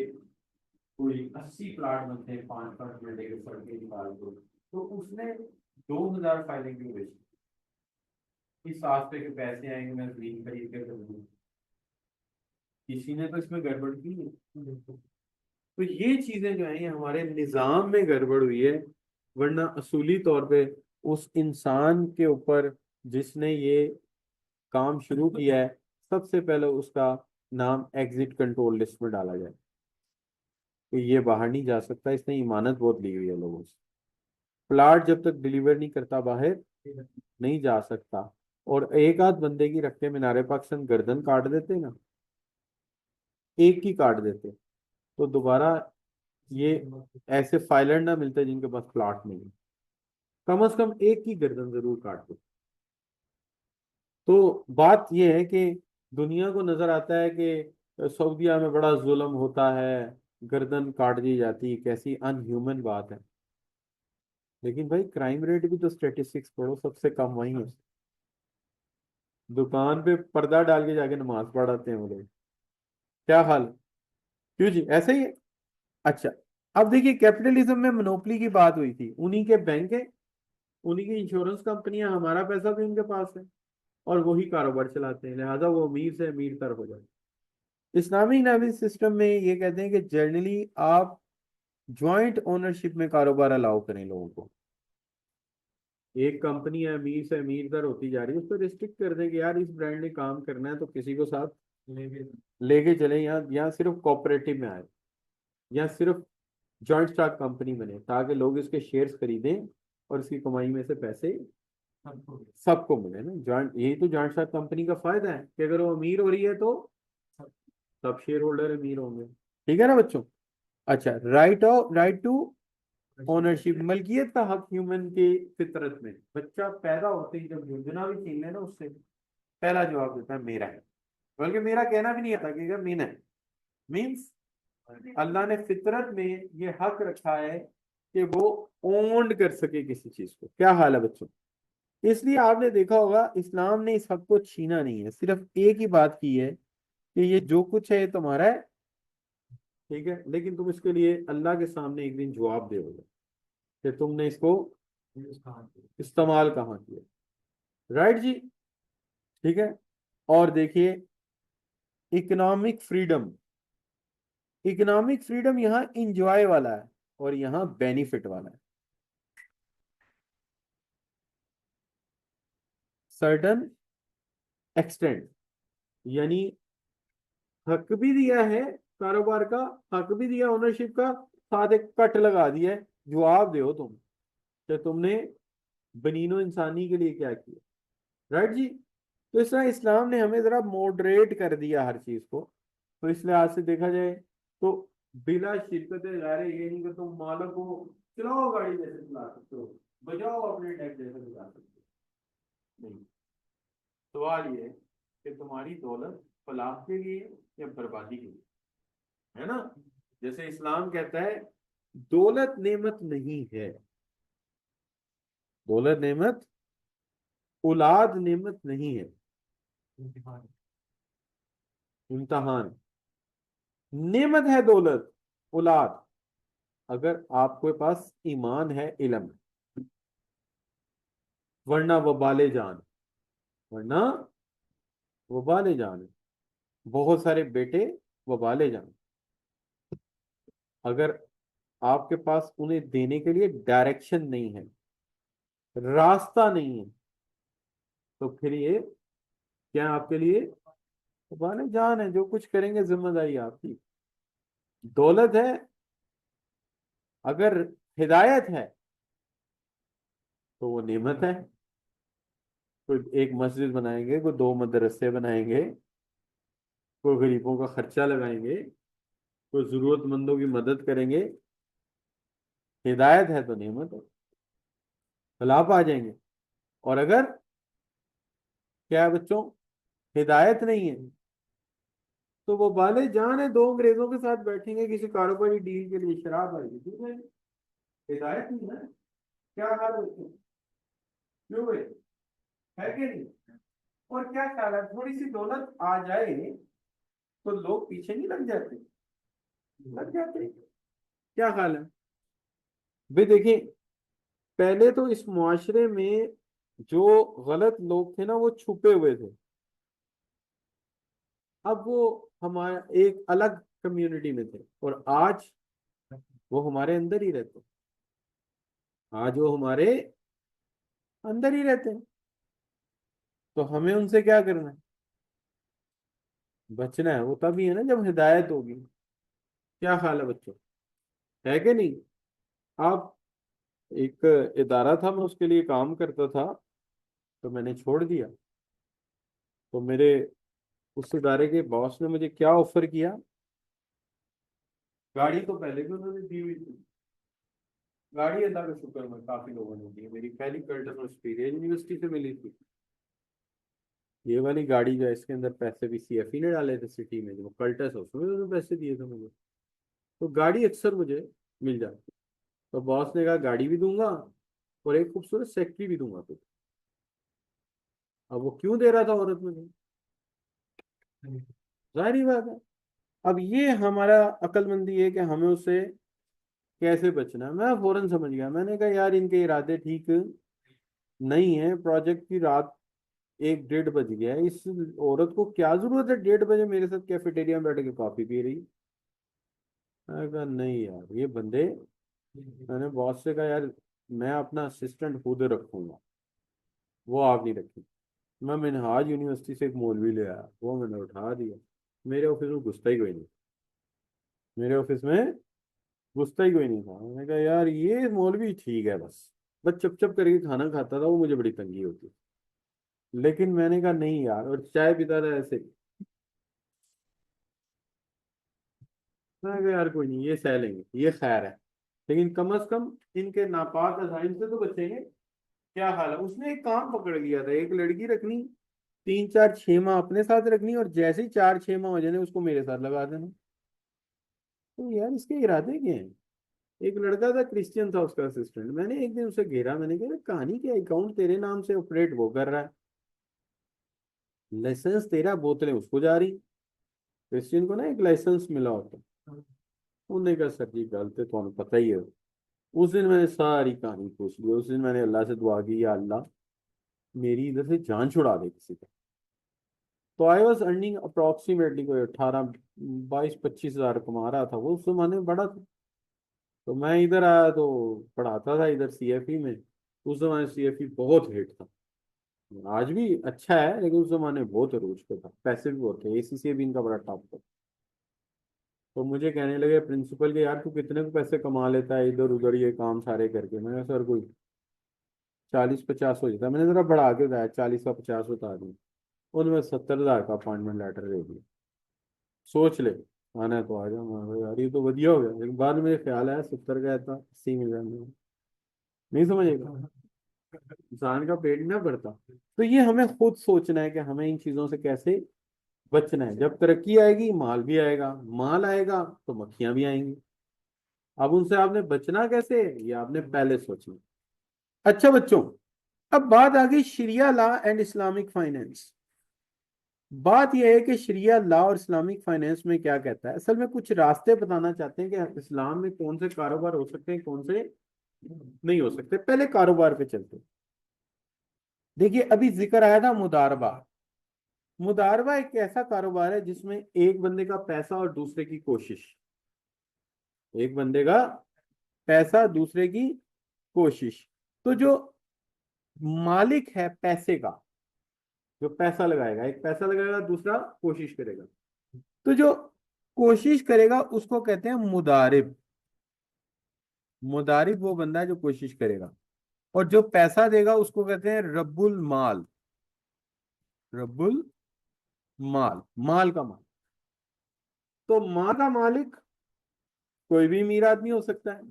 कोई 80 प्लाट बनते हैं, 5-5 घंटे के सड़कें निकाल दो, तो उसने 2,000 फायदे क्यों बेचे? इस आस्ते के पैसे आएंगे, मैं जमीन खरीद के करूंगा। किसी ने तो इसमें गड़बड़ की है। तो ये चीजें जो है, ये हमारे निजाम में गड़बड़ हुई है, वरना असूली तौर पे उस इंसान के ऊपर जिसने ये काम शुरू किया है, सबसे पहले उसका नाम एग्जिट कंट्रोल लिस्ट में डाला जाए कि ये बाहर नहीं जा सकता, इसने इमानत बहुत ली हुई है लोगों से। प्लाट जब तक डिलीवर नहीं करता बाहर नहीं जा सकता। और एक आध बंदे की रख के मीनारे पाकिस्तान गर्दन काट देते ना, एक की काट देते, तो दोबारा ये ऐसे फाइलर ना मिलते जिनके पास प्लाट नहीं है। कम से कम एक की गर्दन जरूर काट दो। तो बात यह है कि दुनिया को नजर आता है कि सऊदीया में बड़ा जुल्म होता है, गर्दन काट दी जाती है, कैसी अनह्यूमन बात है। लेकिन भाई क्राइम रेट भी तो स्टेटिस्टिक्स पढ़ो, सबसे कम वही है। दुकान पे पर्दा डाल के जाके नमाज पढ़ाते हैं वो लोग। क्या हाल है? क्यों जी, ऐसे ही है। अच्छा, अब देखिए कैपिटलिज्म में मोनोपोली की बात हुई थी, उन्हीं के बैंक है, उन्हीं की इंश्योरेंस कंपनियां, हमारा पैसा भी उनके पास है, और वही कारोबार चलाते हैं, लिहाजा वो अमीर से अमीर तर हो जाए। इस्लामिक नैविक सिस्टम में ये कहते हैं कि जनरली आप ज्वाइंट ओनरशिप में कारोबार अलाउ करें लोगों को। एक कंपनी है अमीर से अमीर तर होती जा रही है, उसको रिस्ट्रिक्ट कर दें कि यार इस ब्रांड ने काम करना है तो किसी को साथ लेके लेके चले, यहाँ सिर्फ कोऑपरेटिव में आए, या सिर्फ जॉइंट स्टॉक कंपनी बने, ताकि लोग इसके शेयर्स खरीदें और इसकी कमाई में से पैसे सबको मिले ना। जॉइंट, यही तो जॉइंट स्टॉक कंपनी का फायदा है कि अगर वो अमीर हो रही है तो सब शेयर होल्डर अमीर होंगे। ठीक है ना बच्चों? अच्छा, राइट टू ओनरशिप, मलकियत का हक ह्यूमन के फितरत में। बच्चा पैदा होते ही जब झुंझुना भी छीन ले ना उससे, पहला जवाब देता है मेरा है। बल्कि मेरा कहना भी नहीं आता कि मीन है, मीन्स अल्लाह ने फितरत में ये हक रखा है कि वो ओन्ड कर सके किसी चीज को। क्या हाल है बच्चों? इसलिए आपने देखा होगा इस्लाम ने इस हक को छीना नहीं है, सिर्फ एक ही बात की है कि ये जो कुछ है ये तुम्हारा है, ठीक है, लेकिन तुम इसके लिए अल्लाह के सामने एक दिन जवाब दोगे कि तुमने इसको इस्तेमाल कहाँ किया। राइट जी? ठीक है। और देखिए, इकोनॉमिक फ्रीडम, इकोनॉमिक फ्रीडम यहाँ इंजॉय वाला है और यहाँ बेनिफिट वाला है। सर्टन एक्सटेंट, यानी हक भी दिया है कारोबार का, हक भी दिया ओनरशिप का, साथ एक कट लगा दिया है, जवाब दो तुम कि तुमने बनीनो इंसानी के लिए क्या किया। राइट जी? तो इस तरह इस्लाम ने हमें जरा मॉडरेट कर दिया हर चीज को। तो इस लिहाज से देखा जाए तो बिला शिरकत गैर, ये नहीं कि तुम मालक को चलाओ गाड़ी जैसे चला सकते हो, बजाओ अपने टैक्स जैसे बजा सकते हो, नहीं। सवाल ये है कि तुम्हारी दौलत फलाह के लिए या बर्बादी के लिए, है ना? जैसे इस्लाम कहता है दौलत नेमत नहीं है, दौलत नेमत, औलाद नेमत नहीं है, इम्तहान। नेमत है दौलत, औलाद, अगर आपके पास ईमान है, इल्म, वरना वबाले जान, वरना वबाले जान है। बहुत सारे बेटे वबाले जान, अगर आपके पास उन्हें देने के लिए डायरेक्शन नहीं है, रास्ता नहीं है, तो फिर ये क्या आपके लिए वबाले जान है। जो कुछ करेंगे जिम्मेदारी आपकी। दौलत है, अगर हिदायत है तो वो नेमत है। कोई एक मस्जिद बनाएंगे, कोई दो मदरसे बनाएंगे, कोई गरीबों का खर्चा लगाएंगे, कोई जरूरतमंदों की मदद करेंगे, हिदायत है तो नेमत है, लाभ आ जाएंगे। और अगर क्या है बच्चों, हिदायत नहीं है, तो वो बाले जान है, दो अंग्रेजों के साथ बैठेंगे किसी कारोबारी डील के लिए, शराब आएगी, ठीक है, हिदायत नहीं है। क्या हाल है बच्चों? क्यों भाई, है कि नहीं? और क्या ख्याल है, थोड़ी सी दौलत आ जाए तो लोग पीछे नहीं लग जाते? लग जाते हैं। क्या ख्याल है? भाई देखिए, पहले तो इस मुआशरे में जो गलत लोग थे ना वो छुपे हुए थे, अब वो हमारे एक अलग कम्युनिटी में थे, और आज वो हमारे अंदर ही रहते। आज वो हमारे अंदर ही रहते हैं, तो हमें उनसे क्या करना है? बचना है। वो तभी है ना जब हिदायत होगी। क्या ख्याल है बच्चों? है कि नहीं? आप, एक इदारा था, मैं उसके लिए काम करता था, तो मैंने छोड़ दिया। तो मेरे उस इदारे के बॉस ने मुझे क्या ऑफर किया? गाड़ी तो पहले भी उन्होंने दी हुई थी। गाड़ी अल्लाह का शुक्र में काफी लोगों ने दी है। मेरी पहली कर्टन और स्पीरियस यूनिवर्सिटी से मिली थी। ये वाली गाड़ी जो है, इसके अंदर पैसे भी सीएफई ने डाले थे सिटी में, जो कल्टस है उसमें भी उन्होंने पैसे दिए थे मुझे। तो गाड़ी अक्सर मुझे मिल जाती। तो बॉस ने कहा गाड़ी भी दूंगा और एक खूबसूरत सेक्रेटरी भी दूंगा तुझे। अब वो क्यों दे रहा था औरत मुझे? जाहिर बात है। अब ये हमारा अक्लमंदी है कि हमें उससे कैसे बचना है। मैं फौरन समझ गया। मैंने कहा यार इनके इरादे ठीक नहीं है। प्रोजेक्ट की रात 1 1:30 बज गया है। इस औरत को क्या जरूरत है 1:30 बजे मेरे साथ कैफेटेरिया में बैठ के कॉफी पी रही? मैंने कहा नहीं यार ये बंदे। मैंने बॉस से कहा यार मैं अपना असिस्टेंट खुद रखूंगा, वो आप नहीं रखें। मैं मिनहाज यूनिवर्सिटी से एक मौलवी ले आया, वो मैंने उठा दिया। मेरे ऑफिस में घुसता ही कोई नहीं। मेरे ऑफिस में घुसता ही कोई नहीं था। मैंने कहा यार ये मौलवी ठीक है, बस चुप चुप करके खाना खाता था वो, मुझे बड़ी तंगी होती। लेकिन मैंने कहा नहीं यार, और चाय पीता था ऐसे। मैं कहा यार कोई नहीं, ये सह लेंगे, ये खैर है। लेकिन कम से कम इनके नापाक अजाइम से तो बचेंगे। क्या हाल है? उसने एक काम पकड़ लिया था, एक लड़की रखनी, 3 4 6 माह अपने साथ रखनी, और जैसे ही 4 6 माह हो जाने उसको मेरे साथ लगा देना। तो यार इसके इरादे क्या हैं? एक लड़का था, क्रिश्चियन था, उसका असिस्टेंट। मैंने एक दिन उसे घेरा, मैंने कहा कहानी क्या, अकाउंट तेरे नाम से ऑपरेट वो कर रहा है, लाइसेंस तेरा, बोतलें उसको जा रही। क्रिश्चियन को ना एक लाइसेंस मिला होता है। उन्होंने कहा सर जी गलत है, तो पता ही है। उस दिन मैंने सारी कहानी पूछ ली। उस दिन मैंने अल्लाह से दुआ की, या अल्लाह मेरी इधर से जान छुड़ा दे किसी का। तो आई वॉज अर्निंग अप्रोक्सीमेटली कोई 18 22 25 हज़ार कमा रहा था। वो उस जमाने में बड़ा था। तो मैं इधर आया तो पढ़ाता था इधर सीएफई में। उस जमाने सीएफई बहुत हिट था। आज भी अच्छा है, लेकिन उस जमाने में बहुत अरूज पे था, पैसे भी बहुत थे, एसीसी भी इनका बड़ा टॉप था। तो मुझे कहने लगे प्रिंसिपल के, यार तू कितने को पैसे कमा लेता है इधर उधर ये काम सारे करके? मैंने कहा सर कोई 40 50 हो जाता। मैंने जरा बढ़ा के बताया, 40 का 50 बता दिया। उन्होंने 70 हज़ार का अपॉइंटमेंट लेटर दे दिया। सोच ले, आना है तो आ जाओ। मैं कहा, यार ये तो बढ़िया हो गया। लेकिन बाद में मुझे ख्याल आया 70 का था, 80 मिल जाएगा। नहीं समझेगा, इंसान का पेट ना भरता। तो ये हमें खुद सोचना है कि हमें इन चीजों से कैसे बचना है। जब तरक्की आएगी माल भी आएगा, माल आएगा तो मक्खियां भी आएंगी। अब उनसे आपने बचना कैसे, ये आपने पहले सोचना। अच्छा बच्चों, अब बात आ गई शरिया लॉ एंड इस्लामिक फाइनेंस। बात यह है कि शरिया लॉ और इस्लामिक फाइनेंस में क्या कहता है। असल में कुछ रास्ते बताना चाहते हैं कि इस्लाम में कौन से कारोबार हो सकते हैं, कौन से नहीं हो सकते। पहले कारोबार पे चलते हैं। देखिए अभी जिक्र आया था मुदारबा। मुदारबा एक ऐसा कारोबार है जिसमें एक बंदे का पैसा और दूसरे की कोशिश। एक बंदे का पैसा, दूसरे की कोशिश। तो जो मालिक है पैसे का, जो पैसा लगाएगा, एक पैसा लगाएगा, दूसरा कोशिश करेगा। तो जो कोशिश करेगा उसको कहते हैं मुदारिब। मुदारिब वो बंदा है जो कोशिश करेगा। और जो पैसा देगा उसको कहते हैं रब्बुल माल। रब्बुल माल, माल का माल। तो माल का मालिक कोई भी अमीर आदमी हो सकता है।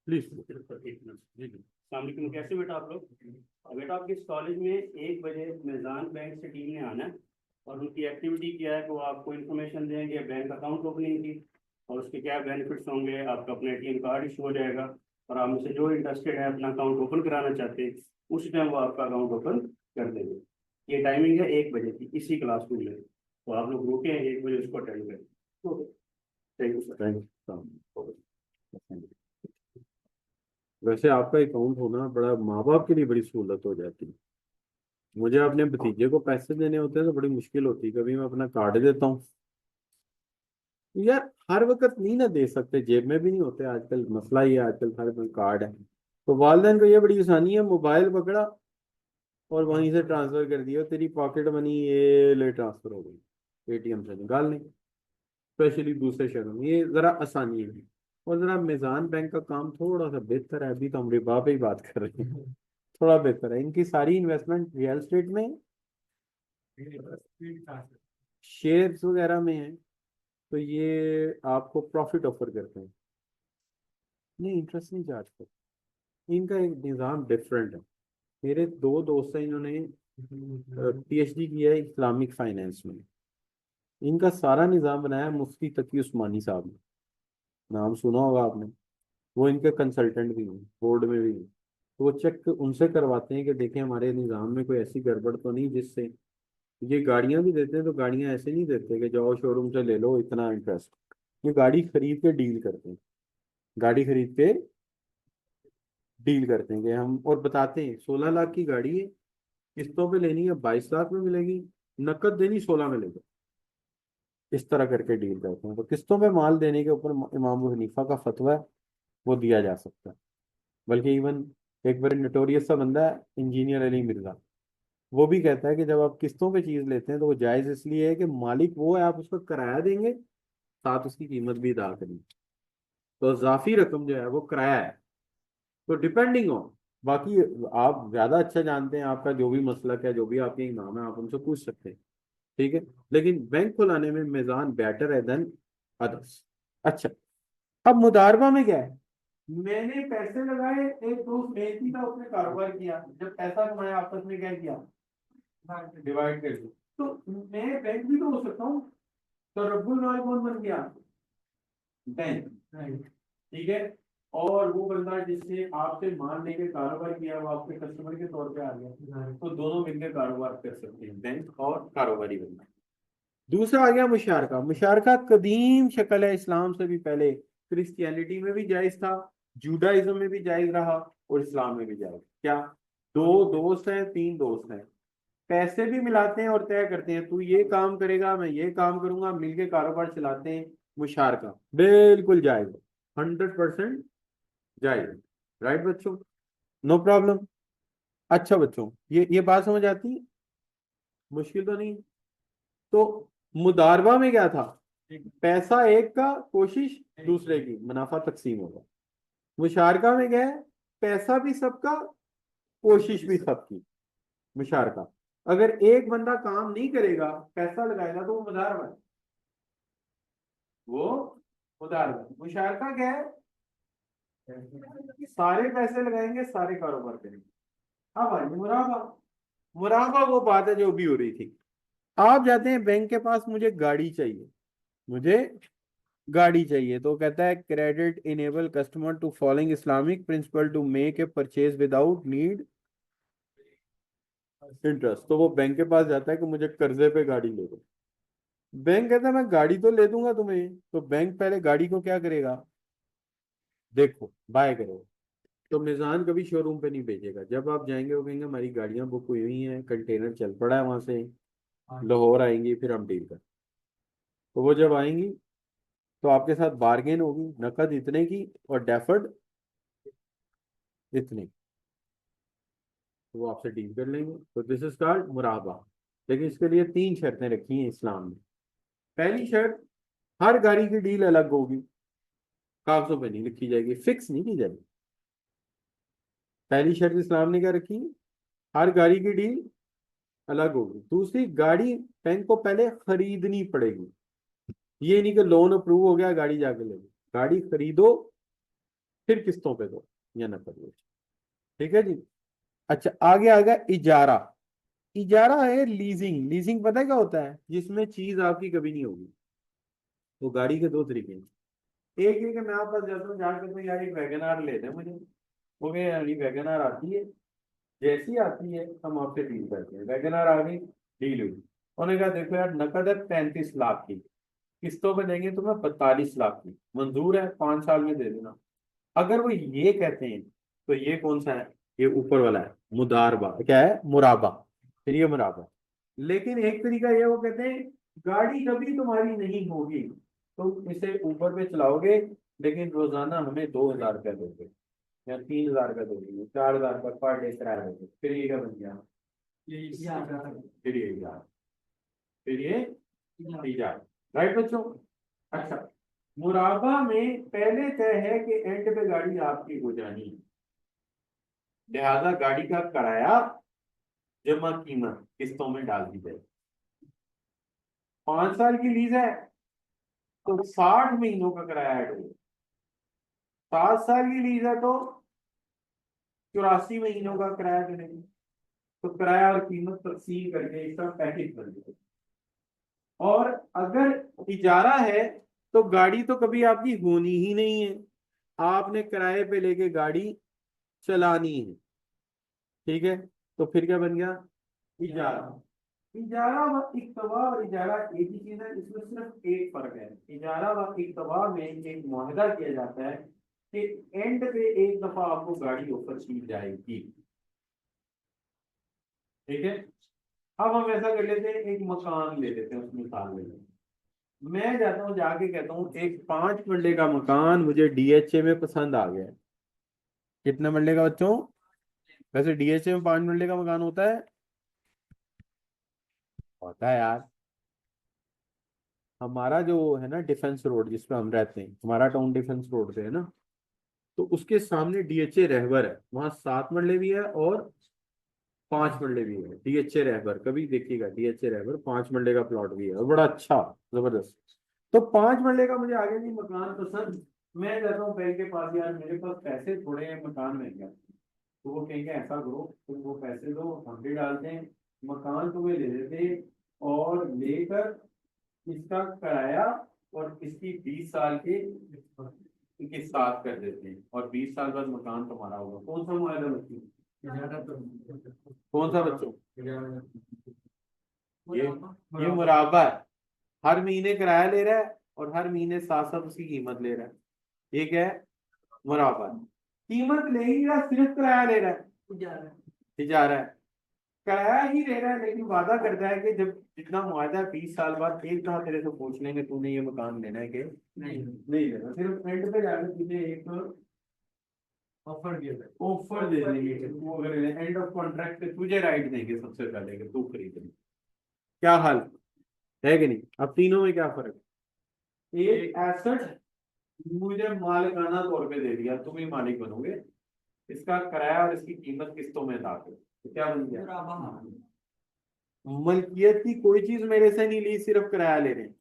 प्लीज जी जी। सलामकुम, कैसे बेटा आप लोग? बेटा आपके इस कॉलेज में 1 बजे मिजान बैंक से टीम ने आना है और उनकी एक्टिविटी क्या है कि वो आपको इन्फॉर्मेशन देंगे बैंक अकाउंट ओपनिंग की और उसके क्या बेनिफिट्स होंगे। आपका अपना एटीएम कार्ड इशू हो जाएगा और आप में से जो इंटरेस्टेड है अपना अकाउंट ओपन कराना चाहते हैं उस टाइम वो आपका अकाउंट ओपन कर देंगे। ये टाइमिंग है 1 बजे की इसी क्लासरूम में। तो आप लोग रुके हैं 1 बजे उसको अटेंड करें। Okay, thank you sir. Thank you. वैसे आपका अकाउंट होना बड़ा माँ बाप के लिए बड़ी सहूलत हो जाती है। मुझे अपने भतीजे को पैसे देने होते हैं तो बड़ी मुश्किल होती है, कभी मैं अपना कार्ड देता हूँ। यार हर वक्त नहीं ना दे सकते, जेब में भी नहीं होते आजकल, मसला ही है आजकल, सारे पास कार्ड है। तो वालदेन को ये बड़ी आसानी है, मोबाइल पकड़ा और वहीं से ट्रांसफर कर दिया, तेरी पॉकेट मनी ये ले ट्रांसफर हो गई, एटीएम से निकाल लें। स्पेशली दूसरे शहरों में ये जरा आसानी है। और जरा मिजान बैंक का काम थोड़ा सा बेहतर है, अभी तो हम रिबा पे ही बात कर रहे हैं। थोड़ा बेहतर है, इनकी सारी इन्वेस्टमेंट रियल एस्टेट में, शेयर्स वगैरह में है। तो ये आपको प्रॉफिट ऑफर करते हैं, नहीं इंटरेस्ट नहीं चार्ज करते। इनका एक निज़ाम डिफरेंट है। मेरे दो दोस्त हैं, इन्होंने पीएचडी किया है इस्लामिक फाइनेंस में। इनका सारा निज़ाम बनाया है मुफ्ती तकी उस्मानी साहब ने, नाम सुना होगा आपने। वो इनके कंसल्टेंट भी हैं, बोर्ड में भी हैं। तो वो चेक उनसे करवाते हैं कि देखें हमारे निज़ाम में कोई ऐसी गड़बड़ तो नहीं जिससे, ये गाड़ियां भी देते हैं तो गाड़ियां ऐसे नहीं देते कि जाओ शोरूम से ले लो इतना इंटरेस्ट। ये गाड़ी खरीद के डील करते हैं, गाड़ी खरीद के डील करते हैं कि हम, और बताते हैं 16 लाख की गाड़ी है, किस्तों पे लेनी है 22 लाख में मिलेगी, नकद देनी 16 में लेगा। इस तरह करके डील करते हैं। तो किस्तों पे माल देने के ऊपर इमाम अबू हनीफा का फतवा है, वो दिया जा सकता है। बल्कि इवन एक बार नोटोरियस सा बंदा है इंजीनियर अली मिर्जा, वो भी कहता है कि जब आप किस्तों पे चीज लेते हैं तो वो जायज इसलिए है कि मालिक वो है, आप उसका किराया देंगे, साथ उसकी कीमत भी अदा करेंगे। तो इजाफी रकम जो है वो किराया है। तो डिपेंडिंग ऑन, बाकी आप ज्यादा अच्छा जानते हैं, आपका जो भी मसलक है, जो भी आपके इमाम है, आप उनसे पूछ सकते हैं। ठीक है। लेकिन बैंक खुलाने में मिजान बेटर है देन अदर्स। अच्छा, अब मुदारबा में क्या है, मैंने पैसे लगाए, एक दोस्त मेहनती था उसने कारोबार किया, जब पैसा कमाया आपस में क्या किया, डिवाइड कर दिया। तो मैं बैंक भी तो हो सकता हूँ। तो रब्बुल माल कौन बन गया, बैंक। ठीक है। और वो बंदा जिससे आपसे माल लेके कारोबार किया वो आपके कस्टमर के तौर पे आ गया, तो दोनों मिलकर कारोबार कर सकते हैं, बैंक और कारोबारी बंदा। दूसरा आ गया मुशारका। मुशारका कदीम शक्ल है, इस्लाम से भी पहले क्रिश्चियनिटी में भी जायज था, जूडाइज्म में भी जायज रहा, और इस्लाम में भी जायज। क्या, दो दोस्त हैं, तीन दोस्त हैं, पैसे भी मिलाते हैं और तय करते हैं तू ये काम करेगा मैं ये काम करूंगा, मिलके कारोबार चलाते हैं। मुशारका बिल्कुल जायज है, 100% जायज है। राइट बच्चों, नो प्रॉब्लम। अच्छा बच्चों, ये बात समझ आती है, मुश्किल तो नहीं। तो मुदारबा में क्या था, पैसा एक का, कोशिश दूसरे की, मुनाफा तकसीम होगा। मुशारका में क्या है, पैसा भी सबका, कोशिश भी सबकी। मुशारका, अगर एक बंदा काम नहीं करेगा, पैसा लगाएगा, तो वो मुदारबा है, वो मुदारबा है। मुशारका क्या है, सारे पैसे लगाएंगे, सारे कारोबार करेंगे। हाँ भाई, मुराबा, मुराबा वो बात है जो भी हो रही थी। आप जाते हैं बैंक के पास, मुझे गाड़ी चाहिए, मुझे गाड़ी चाहिए, तो कहता है credit enable customer to following Islamic principle to make a purchase without need interest. तो वो बैंक के पास जाता है कि मुझे कर्जे पे गाड़ी ले दो। बैंक कहता है मैं गाड़ी तो ले दूंगा तुम्हें, तो बैंक पहले गाड़ी को क्या करेगा, देखो बाय करो। तो मिजान कभी शोरूम पे नहीं भेजेगा, जब आप जाएंगे वो कहेंगे हमारी गाड़ियां बुक हुई हुई हैं, कंटेनर चल पड़ा है वहां से, लाहौर आएंगी फिर हम डील कर। तो वो जब आएंगी तो आपके साथ बार्गेन होगी, नकद इतने की और डेफर्ड इतने, तो वो आपसे डील कर लेंगे। तो दिस इज कॉल्ड मुराबा। लेकिन इसके लिए तीन शर्तें रखी हैं इस्लाम में। पहली शर्त, हर गाड़ी की डील अलग होगी, कागजों पे नहीं लिखी जाएगी, फिक्स नहीं की जाएगी। पहली शर्त इस्लाम ने क्या रखी, हर गाड़ी की डील अलग होगी। दूसरी, गाड़ी बैंक को पहले खरीदनी पड़ेगी, ये नहीं कि लोन अप्रूव हो गया गाड़ी जाके ले लो, गाड़ी खरीदो फिर किस्तों पे दो या नकद दो। ठीक है जी। अच्छा, आगे आ गया इजारा। इजारा है लीजिंग। लीजिंग पता है क्या होता है, जिसमें चीज आपकी कभी नहीं होगी। तो गाड़ी के दो तरीके हैं। एक है कि मैं आप पास जाता हूँ, जान करता हूँ यार एक वैगन आर ले दें मुझे, वो कहे यार वैगन आर आती है, जैसी आती है हम आपसे डील करते हैं। वैगन आर आ गई, डील हुई। उन्होंने कहा देखो यार नकद है 35 लाख की, किस्तों पे देंगे तुम्हें 42 लाख की, मंजूर है 5 साल में दे देना। अगर वो ये कहते हैं तो ये कौन सा है, ये ऊपर वाला है, मुदारबा क्या है, मुराबा। फिर ये मुराबा। लेकिन एक तरीका ये, वो कहते हैं गाड़ी कभी तुम्हारी नहीं होगी, तुम इसे ऊपर पे चलाओगे, लेकिन रोजाना हमें 2,000 रुपया दोगे या 3,000 का दोगे, 4,000 का पर डे किराया दोगे, फिर ये क्या बन गया? फिर ये इजारा, फिर ये इजारा। राइट बच्चों? अच्छा, मुराबा में पहले तय है कि एंड पे गाड़ी आपकी हो जानी है, लिहाजा गाड़ी का किराया जमा कीमत किस्तों में डाल दी जाए। 5 साल की लीज है तो 60 महीनों का किराया ऐड होगा। 7 साल की लीज है तो 84 महीनों का किराया चलेगा। तो किराया और कीमत तकसीम करके इसका पैकेज बन जाएगा। और अगर इजारा है तो गाड़ी तो कभी आपकी होनी ही नहीं है, आपने किराए पे लेके गाड़ी चलानी है। ठीक है, तो फिर क्या बन गया? इजारा। इजारा व इक्तवा और इजारा एक ही चीज है, इसमें सिर्फ एक फर्क है। इजारा व इक्तवा में एक मुआहदा किया जाता है कि एंड पे एक दफा आपको गाड़ी ऑफर की जाएगी। ठीक है, अब हम ऐसा कर लेते हैं, एक मकान ले लेते हैं, उस मिसाल ले लेते हैं। मैं जाता हूँ, जाके कहता हूँ एक 5 मरले का मकान मुझे डीएचए में पसंद आ गया है। कितने मरले का बच्चों? वैसे डीएचए में 5 मरले का मकान होता है? होता है यार। हमारा जो है ना डिफेंस रोड जिसपे हम रहते हैं, हमारा टाउन डिफेंस रोड पे है ना, तो उसके सामने डीएचए रहबर है, वहां 7 मरले भी है और 5 मरले भी है। डीएचए रहबर कभी देखिएगा, डीएचए रहबर 5 मरले का प्लॉट भी है और बड़ा अच्छा, जबरदस्त। तो 5 मरले का मुझे आगे नहीं मकान पसंद, मैं जाता हूँ बैंक के पास, यार मेरे पास पैसे थोड़े हैं, मकान महंगा है। तो वो कहेंगे ऐसा करो, तुम वो पैसे दो, हम भी डालते हैं, मकान तुम्हें दे देते हैं, और लेकर इसका किराया और इसकी 20 साल के साथ कर देते हैं, और 20 साल बाद मकान तुम्हारा होगा। कौन सा मुआयदा बच्चों? कौन सा बच्चों? ये ये मुराबा है। हर महीने किराया ले रहा है और हर महीने साथ साथ उसकी कीमत ले रहा है। ये क्या है? मुराबा है। कीमत ले ही रहा, सिर्फ किराया ले रहा है, इजारा है। किराया ही ले रहा है, लेकिन वादा करता है कि जब जितना मुआवजा 20 साल बाद एक दफा तेरे से पूछ लेंगे तूने ये मकान लेना है कि नहीं लेना, सिर्फ एंड पे जाकर तुझे एक ऑफर दे देंगे कि तू अगर एंड ऑफ कॉन्ट्रैक्ट पे तुझे राइट देंगे सबसे पहले कि तू खरीद ले। क्या हाल है कि नहीं? अब तीनों में क्या फर्क है? एक एसेट मुझे मालिकाना तौर पे दे दिया, तुम ही मालिक बनोगे, इसका किराया और इसकी कीमत किस्तों में अदा करो, तो क्या बन गया? मलकियत की कोई चीज मेरे से नहीं ली, सिर्फ किराया ले रहे हैं।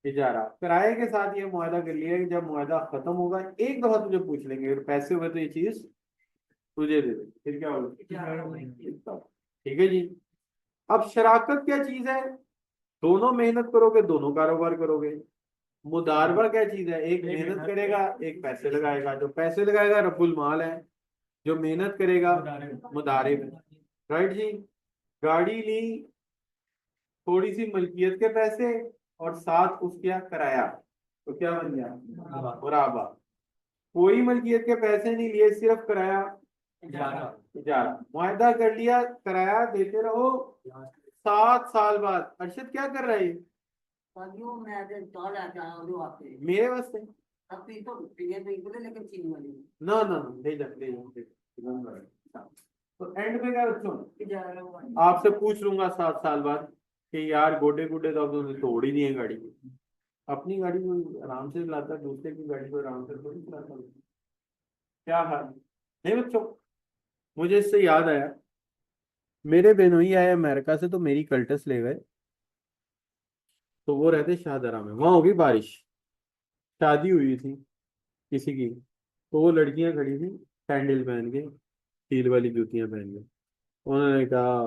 इजारा किराए के साथ ये मुआहदा कर लिया कि जब मुआहदा खत्म होगा एक दफा तुझे पूछ लेंगे, अगर पैसे हुए तो ये चीज तुझे दे देंगे, फिर क्या होगा? ठीक है जी। अब शराकत क्या चीज है? दोनों मेहनत करोगे, दोनों कारोबार करोगे। मुदारबा क्या चीज है? एक मेहनत करेगा, एक पैसे लगाएगा। जो पैसे लगाएगा रब्बुल माल है, जो मेहनत करेगा मुदारिब है। राइट जी। गाड़ी ली, थोड़ी सी मलकियत के पैसे और साथ उसका किराया, तो क्या बन गया? मुराबा। कोई मलकियत के पैसे नहीं लिए, सिर्फ किराया, इजारा। मुआहदा कर लिया, किराया देते रहो। 7 साल बाद अरशद क्या कर रहा है ये? मेरे वास्ते? ना ना, ले जा ले जा, ले जा। तो एंड में क्या बच्चों, आपसे पूछ लूंगा 7 साल बाद कि यार गोडे गोडे तो अब तुमने तोड़ ही दिए गाड़ी को। अपनी गाड़ी को आराम से चलाता, दूसरे की गाड़ी को आराम से थोड़ी चलाता। क्या हाल नहीं बच्चों? मुझे इससे याद आया, मेरे बहनोई आए अमेरिका से, तो मेरी कल्टस ले गए। तो वो रहते शाहदरा में, वहां होगी बारिश, शादी हुई थी किसी की, तो वो लड़कियां खड़ी थी सैंडल पहन के, हील वाली जूतियां पहन के। उन्होंने कहा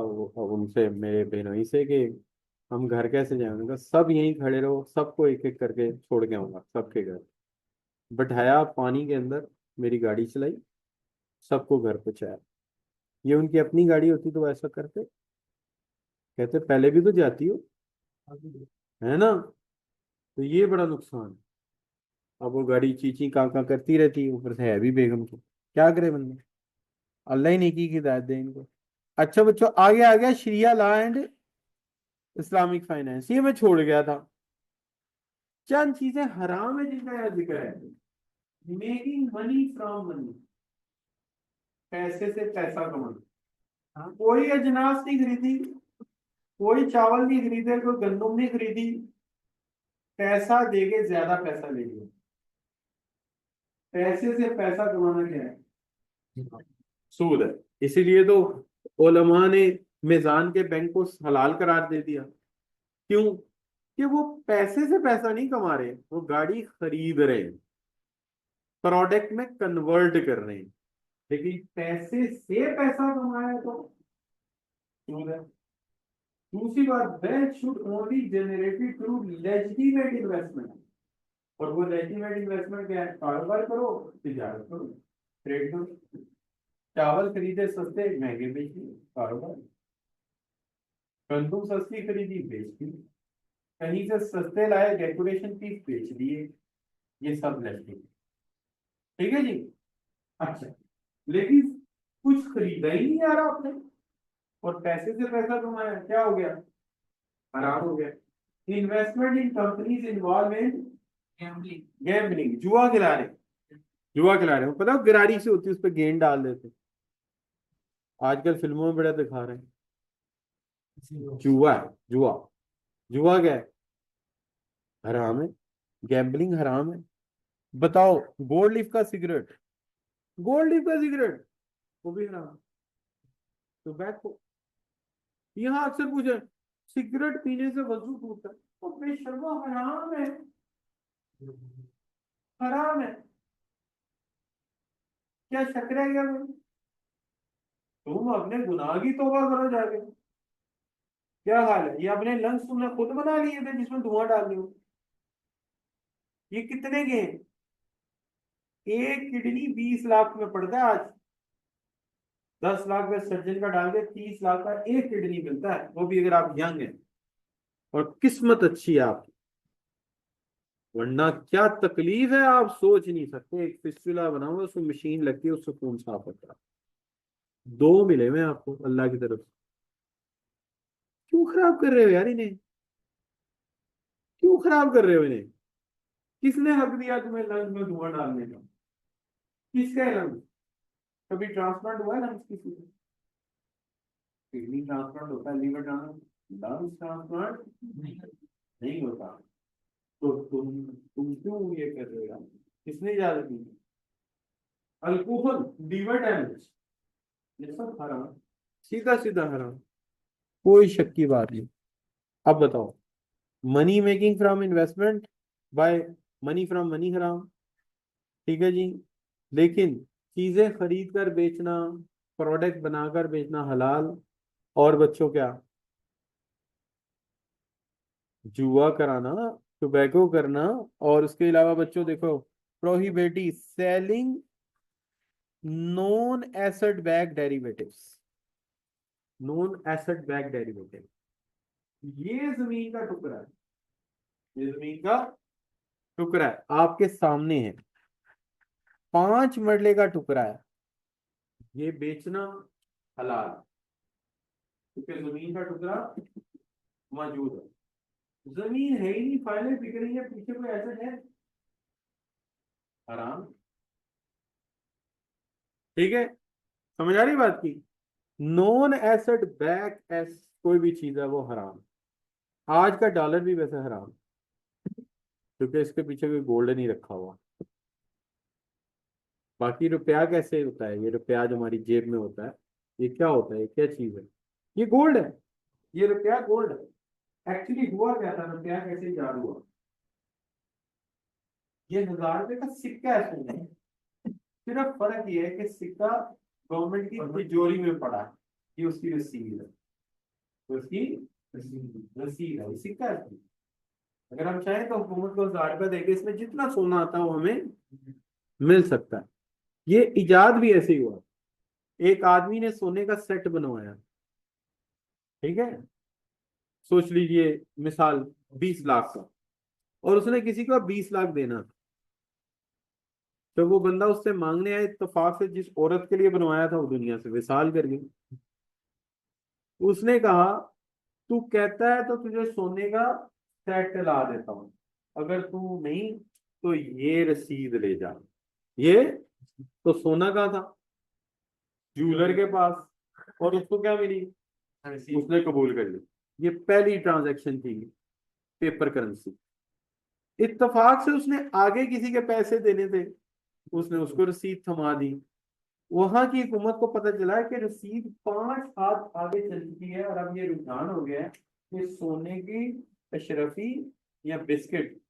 उनसे, मेरे बहनोई से, कि हम घर कैसे जाएं? उन्होंने कहा सब यहीं खड़े रहो, सबको एक एक करके छोड़ के आऊंगा सबके घर। बैठाया पानी के अंदर, मेरी गाड़ी चलाई, सबको घर पहुंचाया। ये उनकी अपनी गाड़ी होती तो ऐसा करते? कहते पहले भी तो जाती हो, है ना? तो ये बड़ा नुकसान। अब वो गाड़ी चींची काका करती रहती है, ऊपर से है भी बेगम की, क्या करे बंदा? अल्लाह ही नेकी की हिदायत दे इनको। अच्छा बच्चों, आगे आ गया शरिया लॉ एंड इस्लामिक फाइनेंस, ये मैं छोड़ गया था। चंद चीजें हराम है जिनका यहाँ जिक्र है। मेकिंग मनी फ्रॉम मनी, पैसे से पैसा कमाना। हाँ, कोई अजनास नहीं खरीदी, कोई चावल नहीं खरीदे, कोई गंदम नहीं खरीदी, पैसा देके ज्यादा पैसा ले लिया। पैसे से पैसा कमाना क्या है? सूद है। इसीलिए तो उलमा ने मिजान के बैंक को हलाल करार दे दिया। क्यों? कि वो पैसे से पैसा नहीं कमा रहे, वो गाड़ी खरीद रहे हैं, प्रोडक्ट में कन्वर्ट कर रहे हैं। लेकिन पैसे से पैसा कमाया तो सूद है। दूसरी बात, bank should only generated through legitimate investment. और वो लेजिटिमेट इन्वेस्टमेंट क्या है? कारोबार करो, तिजारत करो, ट्रेड करो। चावल खरीदे सस्ते, महंगे बेच दिए, कारोबार। गंदम सस्ती खरीदी, बेच दी। कहीं से सस्ते लाए, डेकोरेशन पीस बेच दिए। ये सब लेजिटिमेट। ठीक है जी। अच्छा, लेकिन कुछ खरीदा ही नहीं यार आपने, और पैसे से पैसा कमाया, क्या हो गया? हराम हो गया। Investment in companies involve in gambling, जुआ खिला रहे। जुआ खिला रहे हो, पता है गिरारी से होती है, उस पर गेंद डाल देते। आजकल फिल्मों में बड़ा दिखा रहे हैं। जुआ है, जुआ। जुआ क्या है? हराम है। गैम्बलिंग हराम है। बताओ, गोल्ड लीफ का सिगरेट, गोल्ड लीफ का सिगरेट, वो भी हराम। टोबैको, यहाँ अक्सर पूछे सिगरेट पीने से वजू टूटता है, तो बेशर्मा हराम है, हराम है। क्या शक रह गया भाई? तुम अपने गुनाह की तौबा करो जाके। क्या हाल है? ये अपने लंग्स तुमने खुद बना लिए थे जिसमें धुआं डाल रहे हो। ये कितने के हैं? एक किडनी 20 लाख में पड़ता है आज। 10 लाख में सर्जन का डाल के 30 लाख का एक किडनी मिलता है, वो भी अगर आप यंग हैं और किस्मत अच्छी है आपकी। वरना क्या तकलीफ है आप सोच नहीं सकते। एक फिस्टुला बना हुआ, उसमें मशीन लगती है, उससे खून साफ होता है। दो मिले हुए हैं आपको अल्लाह की तरफ से। क्यों खराब कर रहे हो यार इन्हें? क्यों खराब कर रहे हो इन्हें? किसने हक दिया तुम्हें लंग्स में धुआं डालने का? किसका है लंग्स? कभी ट्रांसप्लांट हुआ है लंग्स किसी का? किडनी ट्रांसप्लांट होता है, लीवर ट्रांसप्लांट, लंग्स ट्रांसप्लांट नहीं होता। तो तुम क्यों ये कर रहे हो यार? किसने इजाजत दी? अल्कोहल, लीवर डैमेज, ये सब हराम, सीधा सीधा हराम, कोई शक की बात नहीं। अब बताओ, money making from investment by money from money हराम, ठीक है जी। लेकिन चीजें खरीद कर बेचना, प्रोडक्ट बनाकर बेचना हलाल। और बच्चों क्या? जुआ कराना, टोबैको करना। और उसके अलावा बच्चों देखो, prohibited selling non asset back derivatives. Non asset back derivative, ये जमीन का टुकड़ा है, ये जमीन का टुकड़ा है, आपके सामने है, 5 मरले का टुकड़ा है, ये बेचना हलाल, क्योंकि जमीन का टुकड़ा मौजूद है। जमीन है ही नहीं, फाइलें बिक रही है, पीछे कोई एसेट है? हराम। ठीक है, समझ आ रही बात की? नॉन एसेट बैक एस कोई भी चीज है वो हराम। आज का डॉलर भी वैसे हराम, क्योंकि इसके पीछे कोई गोल्ड नहीं रखा हुआ। बाकी रुपया कैसे होता है? ये रुपया जो हमारी जेब में होता है, ये क्या होता है? ये क्या चीज है? ये गोल्ड है। ये रुपया गोल्ड है। एक्चुअली हुआ क्या था? रुपया कैसे इजाद हुआ? ये 1000 रुपए का सिक्का है, सुनने सिर्फ फर्क ये है कि सिक्का गवर्नमेंट की तिजोरी में पड़ा है, ये उसकी रसीद है, तो उसकी रसीद है, ये सिक्का है। अगर हम चाहें तो हुकूमत को 1000 रुपया देके इसमें जितना सोना आता है वो हमें मिल सकता है। ये इजाद भी ऐसे ही हुआ। एक आदमी ने सोने का सेट बनवाया, ठीक है, सोच लीजिए मिसाल 20 लाख का, और उसने किसी को 20 लाख देना था। तो वो बंदा उससे मांगने आए, इत्तेफाक से जिस औरत के लिए बनवाया था वो दुनिया से विसाल कर गई। उसने कहा तू कहता है तो तुझे सोने का सेट ला देता हूं, अगर तू नहीं तो ये रसीद ले जा। ये तो सोना कहाँ था? ज्वेलर के पास। और उसको क्या मिली? उसने कबूल कर ली। ये पहली ट्रांजैक्शन थी पेपर करेंसी। इत्तेफाक से उसने आगे किसी के पैसे देने थे, उसने उसको रसीद थमा दी। वहां की हुकूमत को पता चला है कि रसीद 5 हाथ आगे चल चुकी है, और अब ये रुझान हो गया है कि सोने की अशरफी या बिस्किट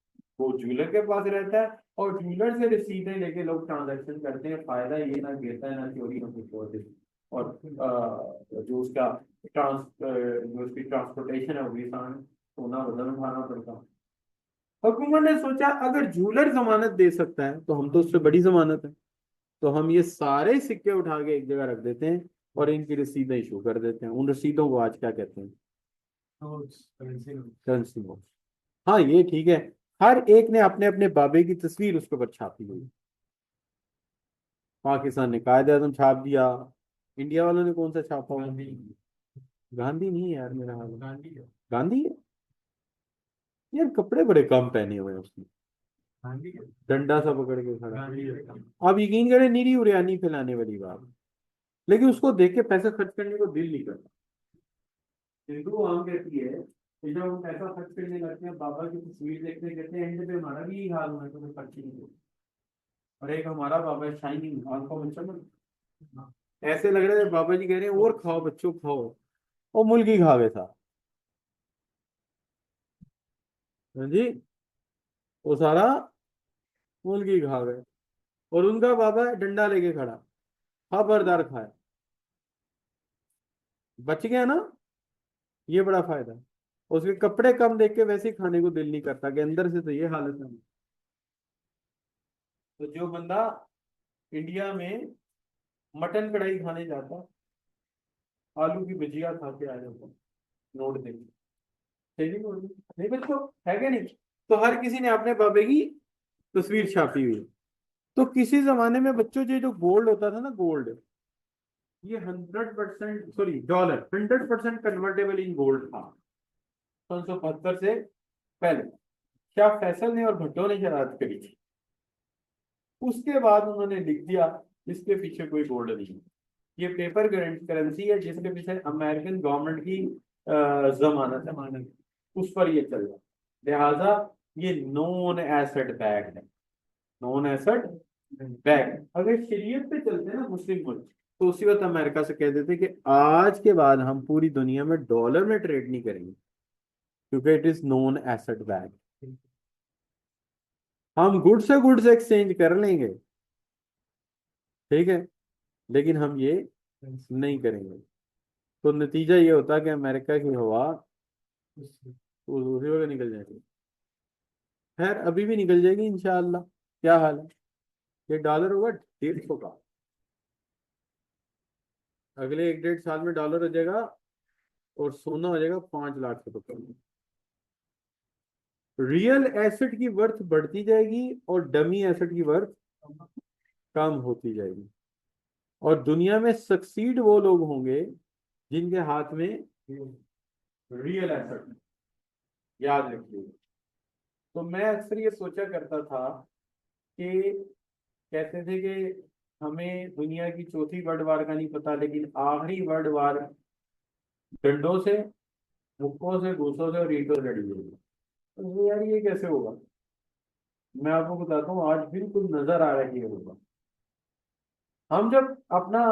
वो ज्वेलर के पास रहता है, और ज्वेलर से रसीदें लेके लोग ट्रांजैक्शन करते हैं। फायदा ये ना गिरता है ना चोरी ना कुछ होती है। और जो उसका जो उसकी ट्रांसपोर्टेशन है वो भी आसान है, सोना वजन उठाना पड़ता है। हुकूमत ने सोचा अगर ज्वेलर जमानत दे सकता है तो हम तो उससे बड़ी जमानत है, तो हम ये सारे सिक्के उठा के एक जगह रख देते हैं और इनकी रसीदें इशू कर देते हैं। उन रसीदों को आज क्या कहते हैं? Currency note. हाँ ये ठीक है। हर एक ने अपने अपने बाबे की तस्वीर उसके ऊपर छापी हुई। पाकिस्तान ने कायदे आजम छाप दिया। इंडिया वालों ने कौन सा छापा हुआ? गांधी नहीं है यार, मेरा हाल गांधी है। यार कपड़े बड़े कम पहने हुए हैं उसने, डंडा सा पकड़ के खड़ा। आप यकीन करें, निरी उरियानी फैलाने वाली बात, लेकिन उसको देख के पैसा खर्च करने को दिल नहीं करता। हिंदू आम कहती है कि जब हम पैसा खर्च करने लगते हैं, बाबा की तस्वीर देखते कहते हैं एंड पे हमारा भी यही हाल होना है, तो खर्च ही नहीं होता। और एक हमारा बाबा है शाइनिंग आंखों में चमक, ऐसे लग रहा है बाबा जी कह रहे हैं और खाओ बच्चों खाओ, और मुल्की खा गए था। हाँ जी, वो सारा मुल्की खा गए। और उनका बाबा डंडा लेके खड़ा, खबरदार खाए। बच गया ना, ये बड़ा फायदा है। उसके कपड़े कम देख के वैसे ही खाने को दिल नहीं करता कि अंदर से तो ये हालत है। तो जो बंदा इंडिया में मटन कढ़ाई खाने जाता, आलू की भुजिया खा के आ जाता, नोट दे सही नहीं बोल रही? नहीं बच्चों, है क्या नहीं? तो हर किसी ने अपने बाबे की तस्वीर छापी हुई है। तो किसी जमाने में बच्चों ये जो गोल्ड होता था ना, गोल्ड, ये 100%, sorry dollar 100% convertible in gold था 1975 से पहले। शाह फैसल ने और भुट्टो ने शरारत करी थी, उसके बाद उन्होंने लिख दिया इसके पीछे कोई गोल्ड नहीं है, ये पेपर करेंसी है जिसके पीछे अमेरिकन गवर्नमेंट की जमानत है, उस पर ये चल रहा है। लिहाजा ये नॉन एसेट बैग है, नॉन एसेट बैग। अगर शरीयत पे चलते हैं ना मुस्लिम मुल्क, तो उसी वक्त अमेरिका से कह देते कि आज के बाद हम पूरी दुनिया में डॉलर में ट्रेड नहीं करेंगे, क्योंकि it is non asset bag. हम गुड्स से गुड्स एक्सचेंज कर लेंगे, ठीक है, लेकिन हम ये नहीं करेंगे। तो नतीजा ये होता है कि अमेरिका की हवा उसी वक्त निकल जाएगी। खैर अभी भी निकल जाएगी इंशाअल्लाह। क्या हाल है? ये डॉलर होगा 150 का, अगले 1 1.5 साल में डॉलर हो जाएगा, और सोना हो जाएगा 5 लाख रुपए। रियल एसेट की वर्थ बढ़ती जाएगी और डमी एसेट की वर्थ कम होती जाएगी। और दुनिया में सक्सीड वो लोग होंगे जिनके हाथ में रियल एसेट, याद रखिए। तो मैं अक्सर ये सोचा करता था कि कहते थे कि हमें दुनिया की चौथी वर्ल्ड वार का नहीं पता, लेकिन आखिरी वर्ल्ड वार डंडों से, मुक्कों से, घूसों से और ईंटों से लड़ी गई। तो यार ये कैसे होगा? मैं आपको बताता हूँ, आज बिल्कुल नजर आ रहा है ये होगा। हम जब अपना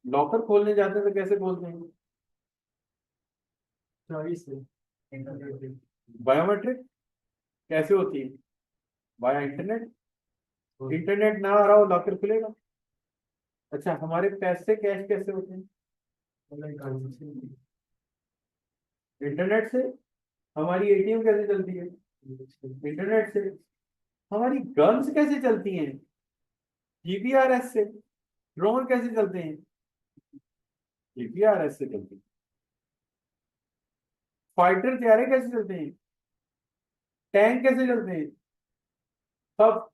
लॉकर खोलने जाते हैं तो कैसे खोलते हैं? चाबी से। बायोमेट्रिक कैसे होती है? बाया इंटरनेट। इंटरनेट ना आ रहा हो लॉकर खुलेगा? अच्छा, हमारे पैसे कैश कैसे होते हैं? इंटरनेट से। हमारी एटीएम कैसे चलती है? इंटरनेट से। हमारी गन्स कैसे चलती हैं? जीपीआरएस से। ड्रोन कैसे चलते हैं? जीपीआरएस से चलते हैं। फाइटर तैयारे कैसे चलते हैं? टैंक कैसे चलते हैं? सब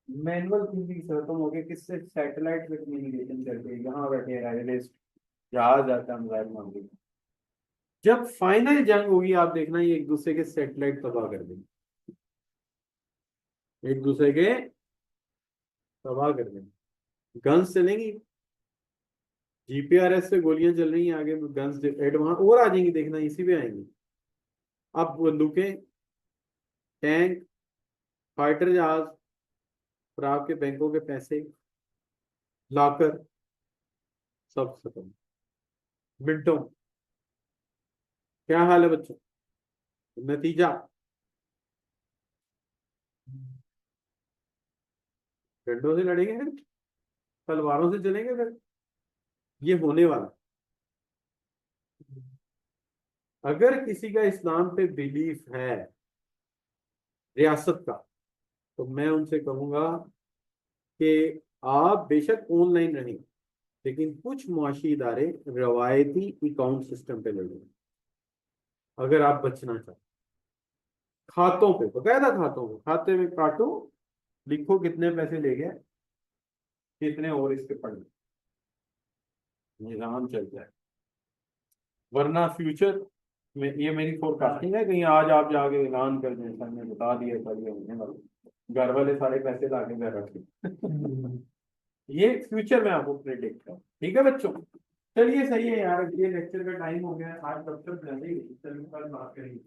मैनुअल थिंकिंग से खत्म हो गए, किससे? सैटेलाइट से कम्युनिकेशन करके यहाँ बैठे रहे जहाज आता है मोबाइल मांगे। जब फाइनल जंग होगी आप देखना ये एक दूसरे के सैटेलाइट तबाह कर देंगे, एक दूसरे के तबाह कर देंगे। गन्स चलेंगी, जीपीआरएस से गोलियां चल रही हैं, आगे गन्स एडवांस और आ जाएंगी, देखना इसी पे आएंगी। अब बंदूकें, टैंक, फाइटर जहाज, और आपके बैंकों के पैसे, लाकर, सब खत्म मिनटों। क्या हाल है बच्चों? नतीजा, डंडों से लड़ेंगे फिर, तलवारों से चलेंगे फिर, ये होने वाला। अगर किसी का इस्लाम पे बिलीफ है रियासत का, तो मैं उनसे कहूंगा कि आप बेशक ऑनलाइन रहें, लेकिन कुछ मुआशी इदारे रवायती अकाउंट सिस्टम पे लगे, अगर आप बचना चाहते। खातों पे, बकायदा खातों पे, खाते में काटो, लिखो कितने पैसे ले गए, कितने और इसके पड़ गए, निजाम चल जाए। वरना फ्यूचर में, ये मेरी फोरकास्टिंग है, कहीं आज आप जाके ऐलान कर दें सर ने बता दिया था ये होने वाला, घर वाले सारे पैसे ला के घर रखे। ये फ्यूचर में आपको प्रेडिक्ट कर, ठीक है बच्चों? चलिए सही है यार, ये लेक्चर का टाइम हो गया है, आज लेक्चर पहले ही, चलिए कल बात करेंगे।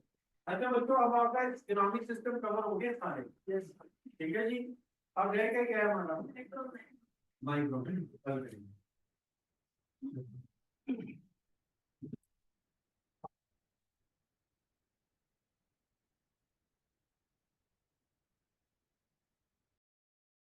अच्छा बच्चों, अब आपका इकोनॉमिक सिस्टम कवर हो गया सारे? यस, ठीक है जी। अब रह क्या क्या है हमारा माइक्रो, कल करेंगे।